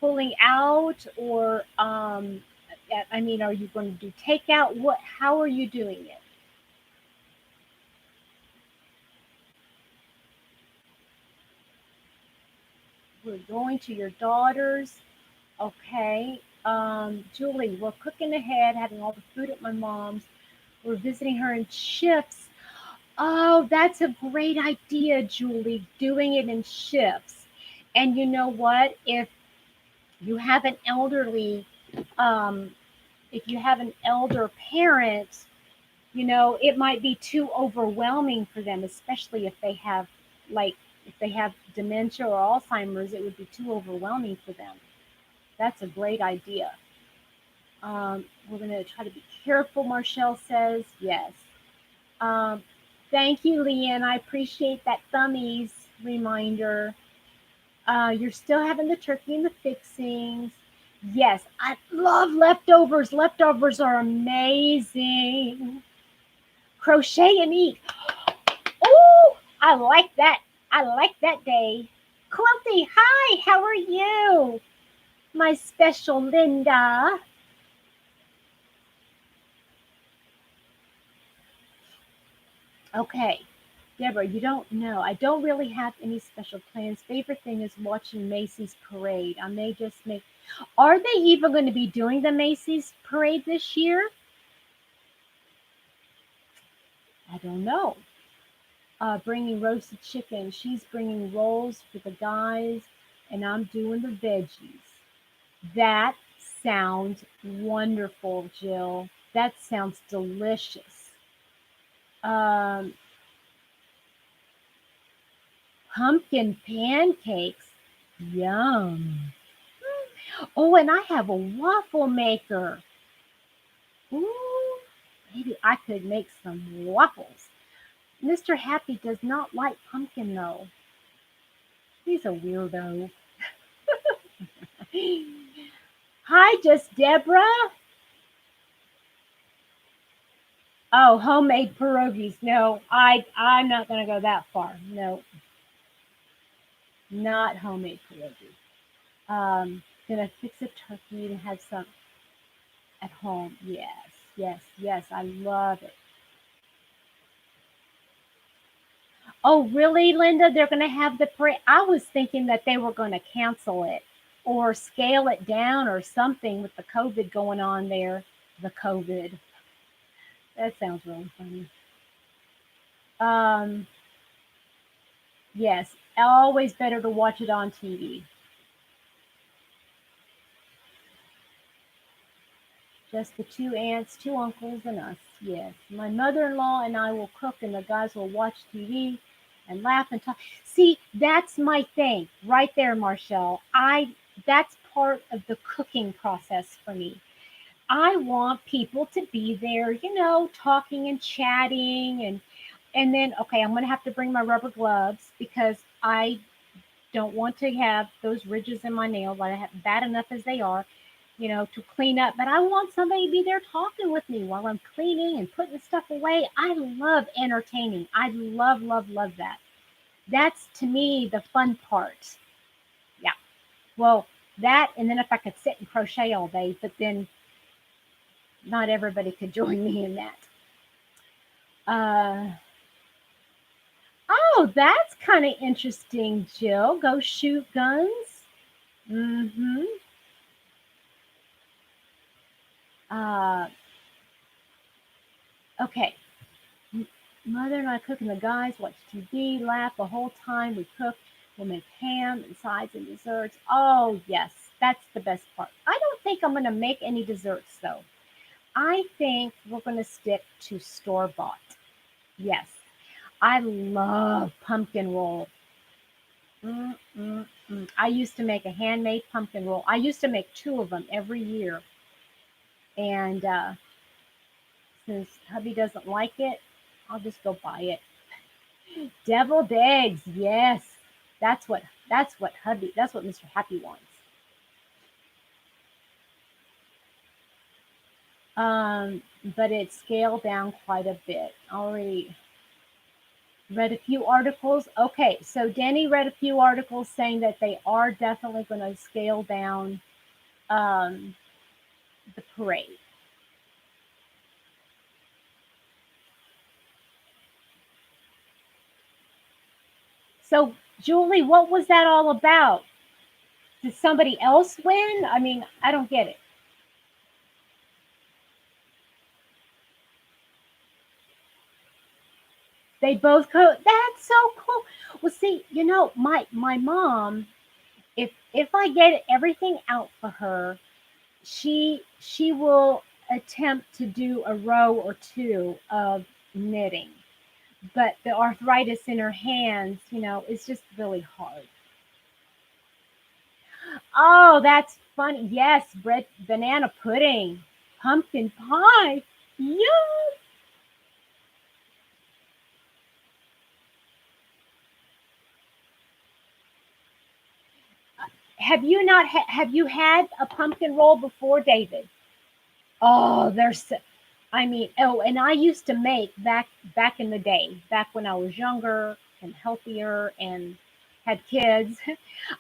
Speaker 1: pulling out, or I mean, are you going to do takeout? What? How are you doing it? We're going to your daughter's. Okay. Julie, we're cooking ahead, having all the food at my mom's. We're visiting her in shifts. Oh, that's a great idea, Julie, doing it in shifts. And you know what? You have an elderly, um, if you have an elder parent, it might be too overwhelming for them, especially if they have, like, if they have dementia or Alzheimer's, it would be too overwhelming for them. That's a great idea. We're going to try to be careful, Marshall says. Yes. Um, Thank you, Leanne. I appreciate that thummies reminder. You're still having the turkey and the fixings. Yes, I love leftovers. Leftovers are amazing. Crochet and eat. Oh, I like that. I like that day. Quilty, hi, how are you? My special Linda. Okay, Deborah, you don't know. I don't really have any special plans. Favorite thing is watching Macy's parade. I may just make. Are they even going to be doing the Macy's parade this year? I don't know. Bringing roasted chicken. She's bringing rolls for the guys, and I'm doing the veggies. That sounds wonderful, Jill. That sounds delicious. Um, Pumpkin pancakes. Yum. Oh, and I have a waffle maker. Ooh, maybe I could make some waffles. Mr. Happy does not like pumpkin though. He's a weirdo. Hi, just Deborah. Oh, homemade pierogies. No, I'm not gonna go that far. No, not homemade pierogies. Gonna fix a turkey and have some at home. Yes, yes, yes. I love it. Oh, really, Linda? They're going to have the parade. I was thinking that they were going to cancel it or scale it down or something with the COVID going on there. The COVID. That sounds really funny. Um, yes, always better to watch it on TV. Just the two aunts, two uncles, and us. Yes, my mother-in-law and I will cook, and the guys will watch TV and laugh and talk. See, that's my thing right there, Marshall. That's part of the cooking process for me. I want people to be there, talking and chatting, and then okay, I'm gonna have to bring my rubber gloves because I don't want to have those ridges in my nails. I have bad enough as they are, to clean up. But I want somebody to be there talking with me while I'm cleaning and putting stuff away. I love entertaining. I love, love, love that. That's to me the fun part. Yeah. Well, that and then if I could sit and crochet all day, but then not everybody could join me in that. Uh, oh, that's kind of interesting, Jill. Go shoot guns. Mm-hmm. Uh, okay. Mother and I cook, and the guys watch TV, laugh the whole time we cook. We'll make ham and sides and desserts. Oh, yes, that's the best part. I don't think I'm going to make any desserts, though. I think we're going to stick to store bought. Yes, I love pumpkin roll. Mm, mm, mm. I used to make a handmade pumpkin roll. I used to make two of them every year. And since hubby doesn't like it, I'll just go buy it. Deviled eggs, yes. That's what Mr. Happy wants. but it's scaled down quite a bit. Already read a few articles. Okay, so Danny read a few articles saying that they are definitely going to scale down um, the parade. So, Julie, what was that all about? Did somebody else win? I mean, I don't get it. They both go. That's so cool. Well, see, my mom, if I get everything out for her, she will attempt to do a row or two of knitting, but the arthritis in her hands, is just really hard. Oh, that's funny. Yes, bread, banana pudding, pumpkin pie. Yeah. Have you had a pumpkin roll before, David? Oh, I mean, oh, and I used to make back in the day, back when I was younger and healthier and had kids.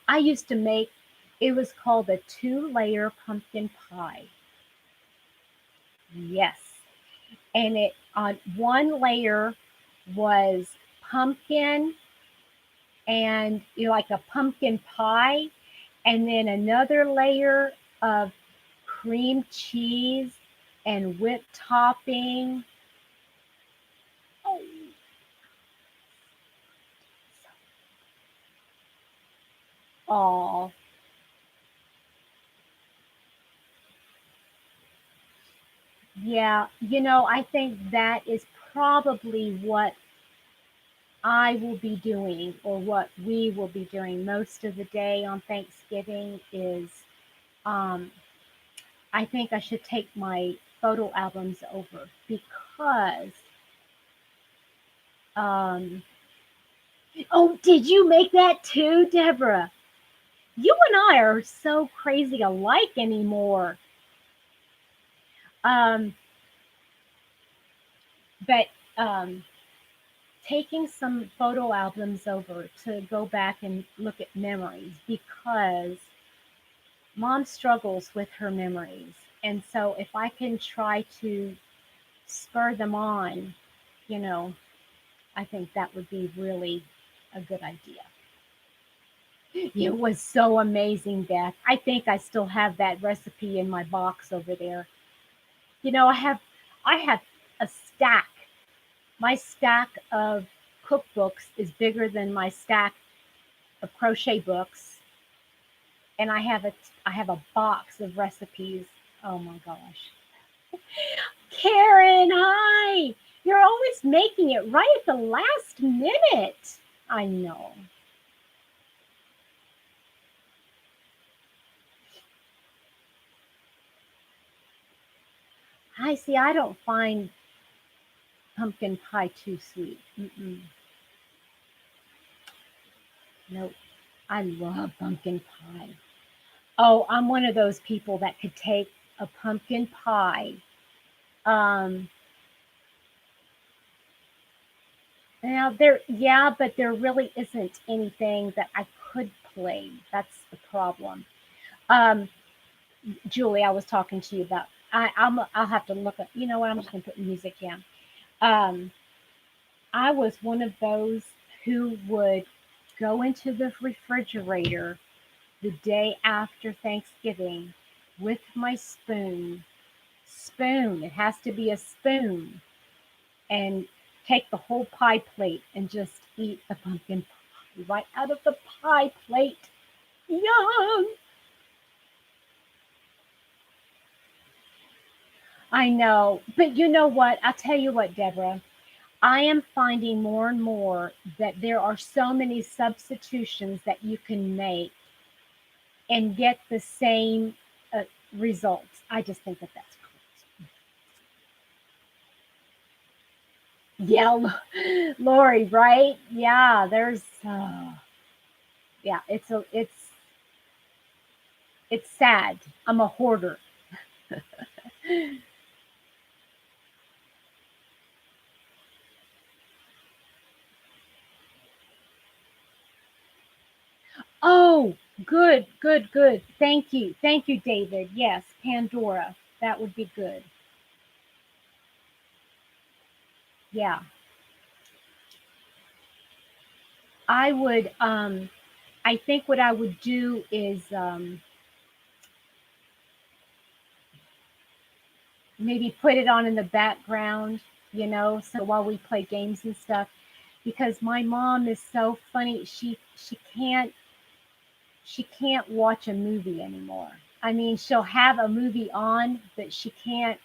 Speaker 1: I used to make, it was called a two-layer pumpkin pie. Yes. And it on one layer was pumpkin and like a pumpkin pie, and then another layer of cream cheese and whipped topping. Oh, oh, yeah. I think that is probably what I will be doing, or what we will be doing most of the day on Thanksgiving is, um, I think I should take my photo albums over because, um, oh, did you make that too, Deborah? You and I are so crazy alike anymore. Um, but um, taking some photo albums over to go back and look at memories, because mom struggles with her memories. And so if I can try to spur them on, you know, I think that would be really a good idea. It was so amazing, Beth. I think I still have that recipe in my box over there. I have a stack. My stack of cookbooks is bigger than my stack of crochet books, and I have a box of recipes. Oh my gosh. Karen, hi. You're always making it right at the last minute. I know. I see. I don't find pumpkin pie too sweet. Mm-mm. Nope. I love pumpkin pie. Oh, I'm one of those people that could take a pumpkin pie. Um, Now yeah, but there really isn't anything that I could play. That's the problem. Um, Julie, I was talking to you about. I'll have to look at. You know what? I'm just gonna put music in. Um, I was one of those who would go into the refrigerator the day after Thanksgiving with my spoon. Spoon. It has to be a spoon, and take the whole pie plate and just eat the pumpkin pie right out of the pie plate. Yum! I know. But you know what? I'll tell you what, Deborah. I am finding more and more that there are so many substitutions that you can make and get the same uh, results. I just think that that's cool. Yeah, Lori, right? Yeah, yeah, it's sad. I'm a hoarder. Good, good, good. Thank you. Thank you, David. Yes, Pandora. That would be good. Yeah. I would I think what I would do is maybe put it on in the background, so while we play games and stuff, because my mom is so funny. She can't watch a movie anymore. I mean, she'll have a movie on, but she can't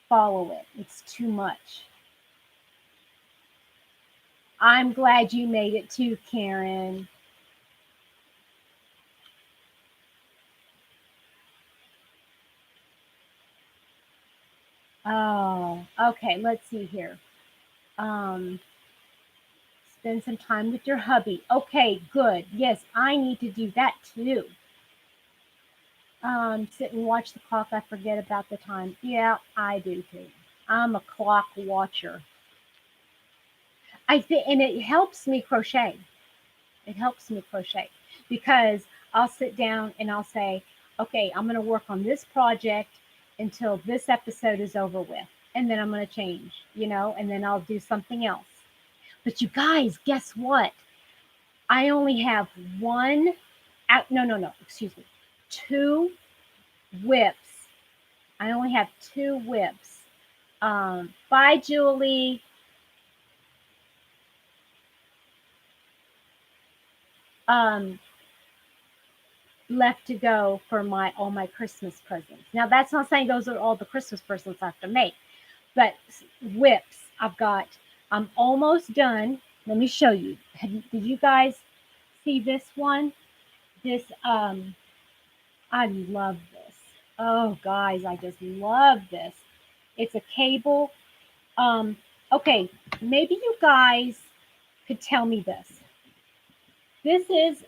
Speaker 1: follow it. It's too much. I'm glad you made it too, Karen. Oh, okay. Let's see here. Um, Spend some time with your hubby. Okay, good. Yes, I need to do that too. Sit and watch the clock. I forget about the time. Yeah, I do too. I'm a clock watcher. I think, and it helps me crochet. It helps me crochet because I'll sit down and I'll say, okay, I'm going to work on this project until this episode is over with. And then I'm going to change, and then I'll do something else. But you guys, guess what? I only have one, no, no, no, excuse me, two whips. I only have two whips. Bye, Julie. Um, Left to go for all my Christmas presents. Now that's not saying those are all the Christmas presents I have to make, but whips I've got. I'm almost done. Let me show you. Did you guys see this one? This I love this. Oh guys, I just love this. It's a cable. Um okay, maybe you guys could tell me this. This is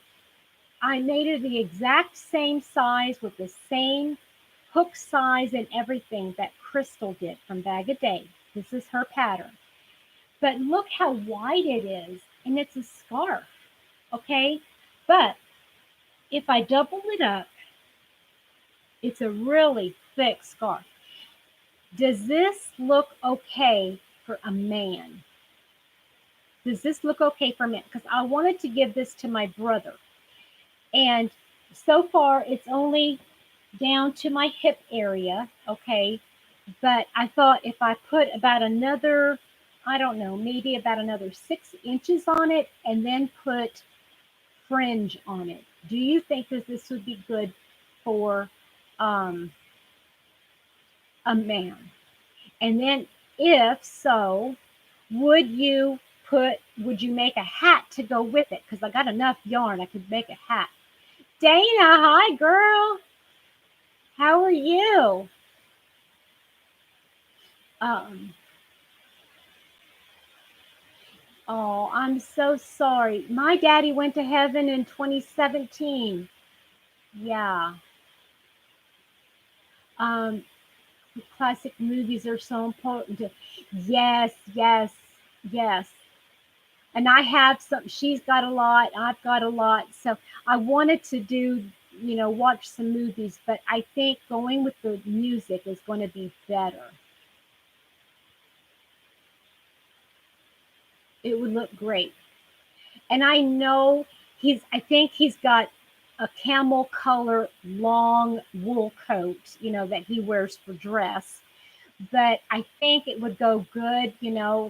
Speaker 1: I made it the exact same size with the same hook size and everything that Crystal did from Bag a Day. This is her pattern. But look how wide it is, and it's a scarf, okay? But if I double it up, it's a really thick scarf. Does this look okay for a man? Does this look okay for men? Because I wanted to give this to my brother. And so far, it's only down to my hip area, okay? But I thought if I put about another, I don't know, maybe about another 6 inches on it and then put fringe on it, do you think that this would be good for um, a man? And then, if so, would you make a hat to go with it? Because I got enough yarn, I could make a hat. Dana, hi girl. How are you? Um, oh, I'm so sorry. My daddy went to heaven in 2017. Yeah. Um, Classic movies are so important to, yes, yes, yes. And I have some, she's got a lot, I've got a lot. So I wanted to do, watch some movies, but I think going with the music is going to be better. It would look great. And I think he's got a camel color long wool coat, that he wears for dress. But I think it would go good,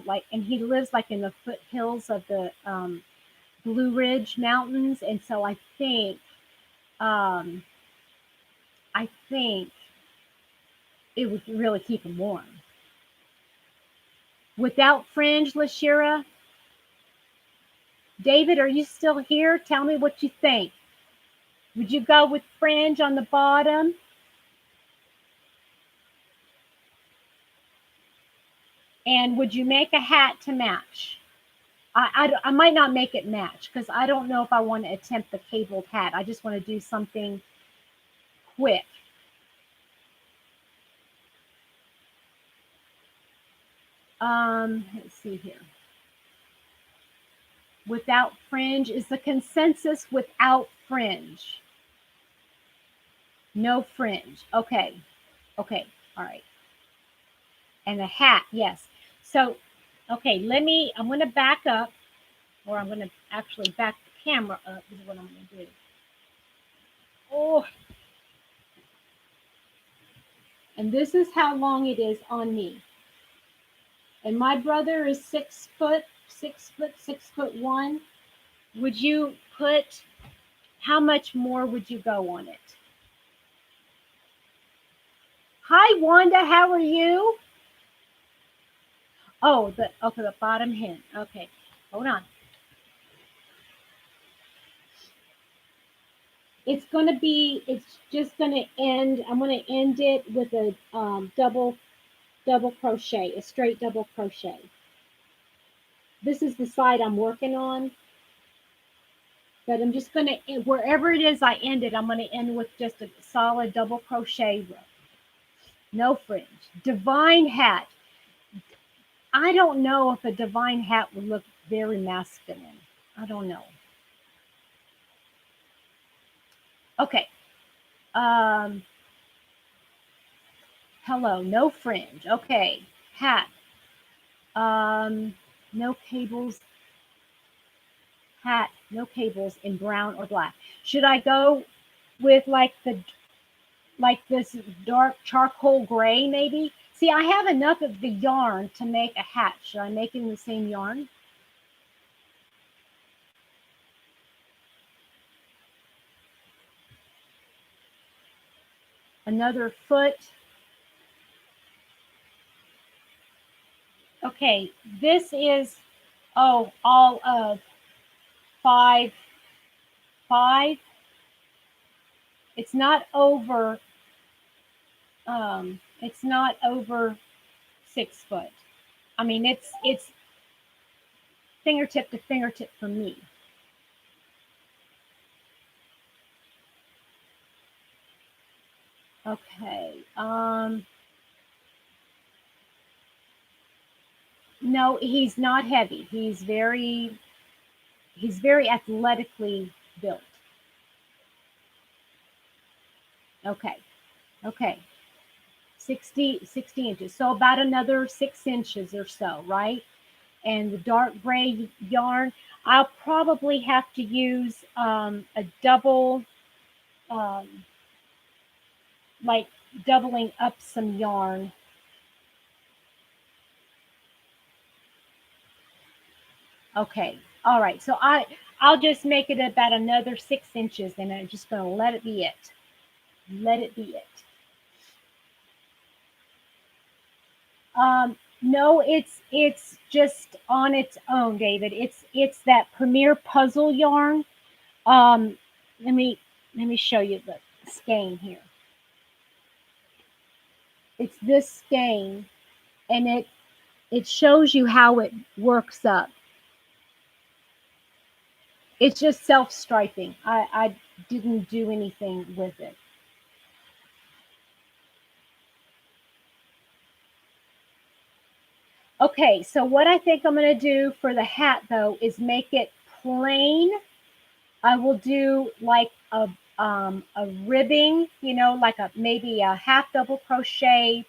Speaker 1: like, and he lives like in the foothills of the Blue Ridge Mountains. And so um, I think it would really keep him warm. Without fringe, Lashira, David, are you still here? Tell me what you think. Would you go with fringe on the bottom? And would you make a hat to match? I might not make it match because I don't know if I want to attempt the cabled hat. I just want to do something quick. Let's see here. Without fringe is the consensus without fringe. No fringe. Okay. Okay. All right. And a hat. Yes. So, okay, I'm going to back up, or I'm going to actually back the camera up, is what I'm going to do. Oh, and this is how long it is on me. And my brother is 6 foot, 6 foot, 6'1". Would you put, how much more would you go on it? Hi, Wanda, how are you? Oh, the bottom hint. Okay, hold on. It's just gonna end. I'm gonna end it with a double crochet, a straight double crochet. This is the side I'm working on, but I'm just gonna, wherever it is I end it, I'm gonna end with just a solid double crochet row. No fringe. Divine hat. I don't know if a divine hat would look very masculine. I don't know. Okay. Um, hello, no fringe. Okay. Hat. No cables. Hat, no cables in brown or black. Should I go with like this dark charcoal gray maybe? See, I have enough of the yarn to make a hat. Should I make it in the same yarn? Another foot. Okay, this is, oh, all of 5'5". It's not over, it's not over 6 foot. I mean, it's fingertip to fingertip for me. Okay. No, he's not heavy. He's very athletically built. Okay. Okay. 60 inches. So about another 6 inches or so, right? And the dark gray yarn, I'll probably have to use a double, um, like doubling up some yarn. Okay. All right. So I'll just make it about another 6 inches, and I'm just going to let it be it. Let it be it. No, it's just on its own, David. It's that Premier Puzzle yarn. Um, let me let me show you the skein here. It's this skein, and it shows you how it works up. It's just self striping. I didn't do anything with it. Okay, so what I think I'm going to do for the hat though is make it plain. I will do like a ribbing, like a maybe a half double crochet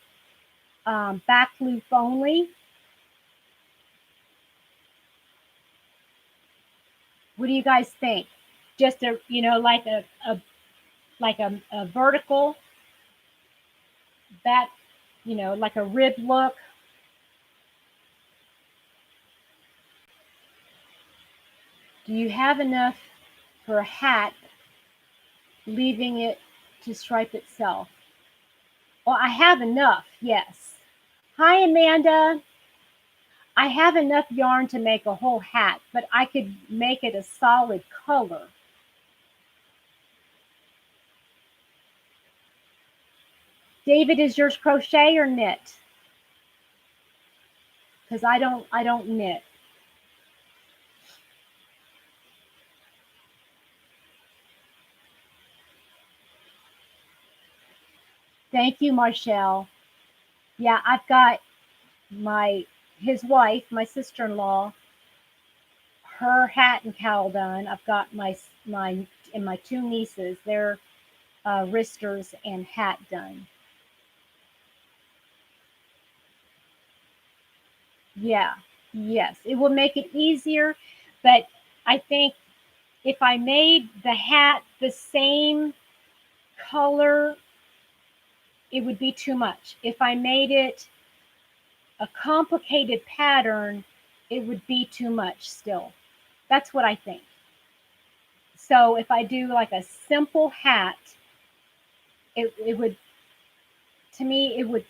Speaker 1: back loop only. What do you guys think? Just a like a vertical back, like a rib look. Do you have enough for a hat, leaving it to stripe itself? Well, I have enough, yes. Hi, Amanda. I have enough yarn to make a whole hat, but I could make it a solid color. David, is yours crochet or knit? Because I don't knit. Thank you, Marshall. Yeah, I've got his wife, my sister-in-law, her hat and cowl done. I've got my and my two nieces, their wristers and hat done. Yeah, yes, it will make it easier, but I think if I made the hat the same color, it would be too much. If I made it a complicated pattern, it would be too much still. That's what I think. So if I do like a simple hat, it would, to me, it would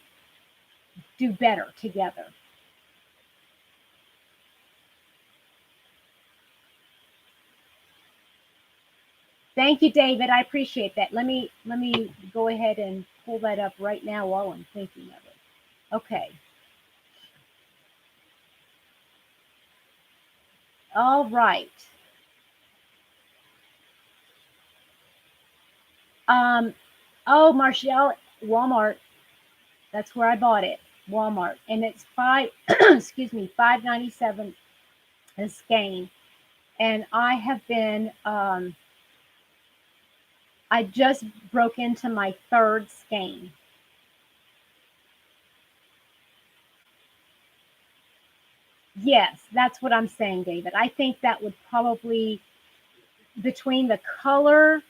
Speaker 1: do better together. Thank you, David. I appreciate that. Let me go ahead and pull that up right now while I'm thinking of it. Okay. All right. Um, oh, Marshall, Walmart. That's where I bought it. Walmart, and it's five. excuse me, 5.97 a skein. And I have been. I just broke into my third skein. Yes, that's what I'm saying, David. I think that would probably, between the color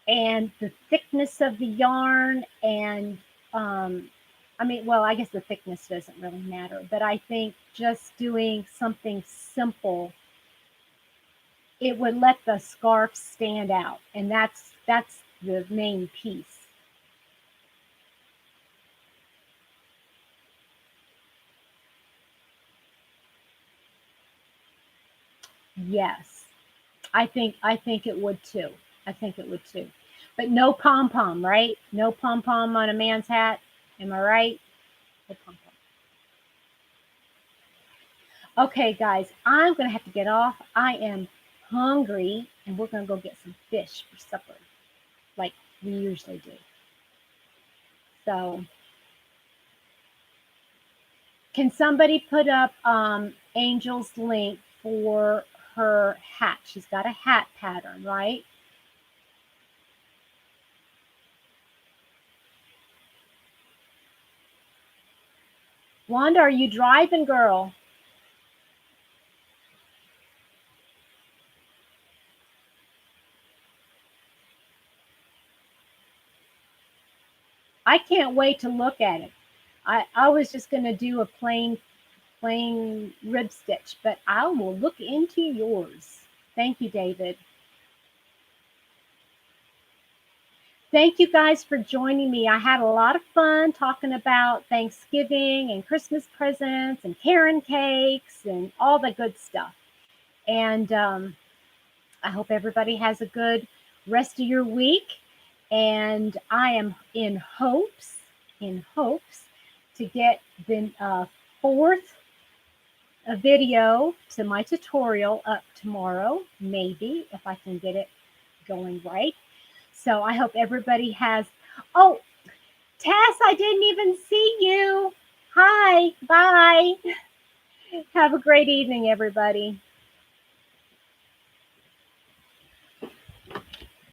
Speaker 1: and the thickness of the yarn, and I mean, well, I guess the thickness doesn't really matter, but I think just doing something simple, it would let the scarf stand out, and that's the main piece. Yes, I think it would too. I think it would too. But no pom pom, right? No pom pom on a man's hat. Am I right? No pom pom. Okay, guys, I'm gonna have to get off. I am hungry, and we're gonna go get some fish for supper, like we usually do. So, can somebody put up Angel's link for her hat? She's got a hat pattern, right? Wanda, are you driving, girl? I can't wait to look at it. I was just gonna do a plain rib stitch, but I will look into yours. Thank you, David. Thank you guys for joining me. I had a lot of fun talking about Thanksgiving and Christmas presents and Karen cakes and all the good stuff. And I hope everybody has a good rest of your week. And I am in hopes to get the fourth video to my tutorial up tomorrow, maybe if I can get it going right. So I hope everybody has. Oh, Tess, I didn't even see you. Hi, bye. Have a great evening, everybody.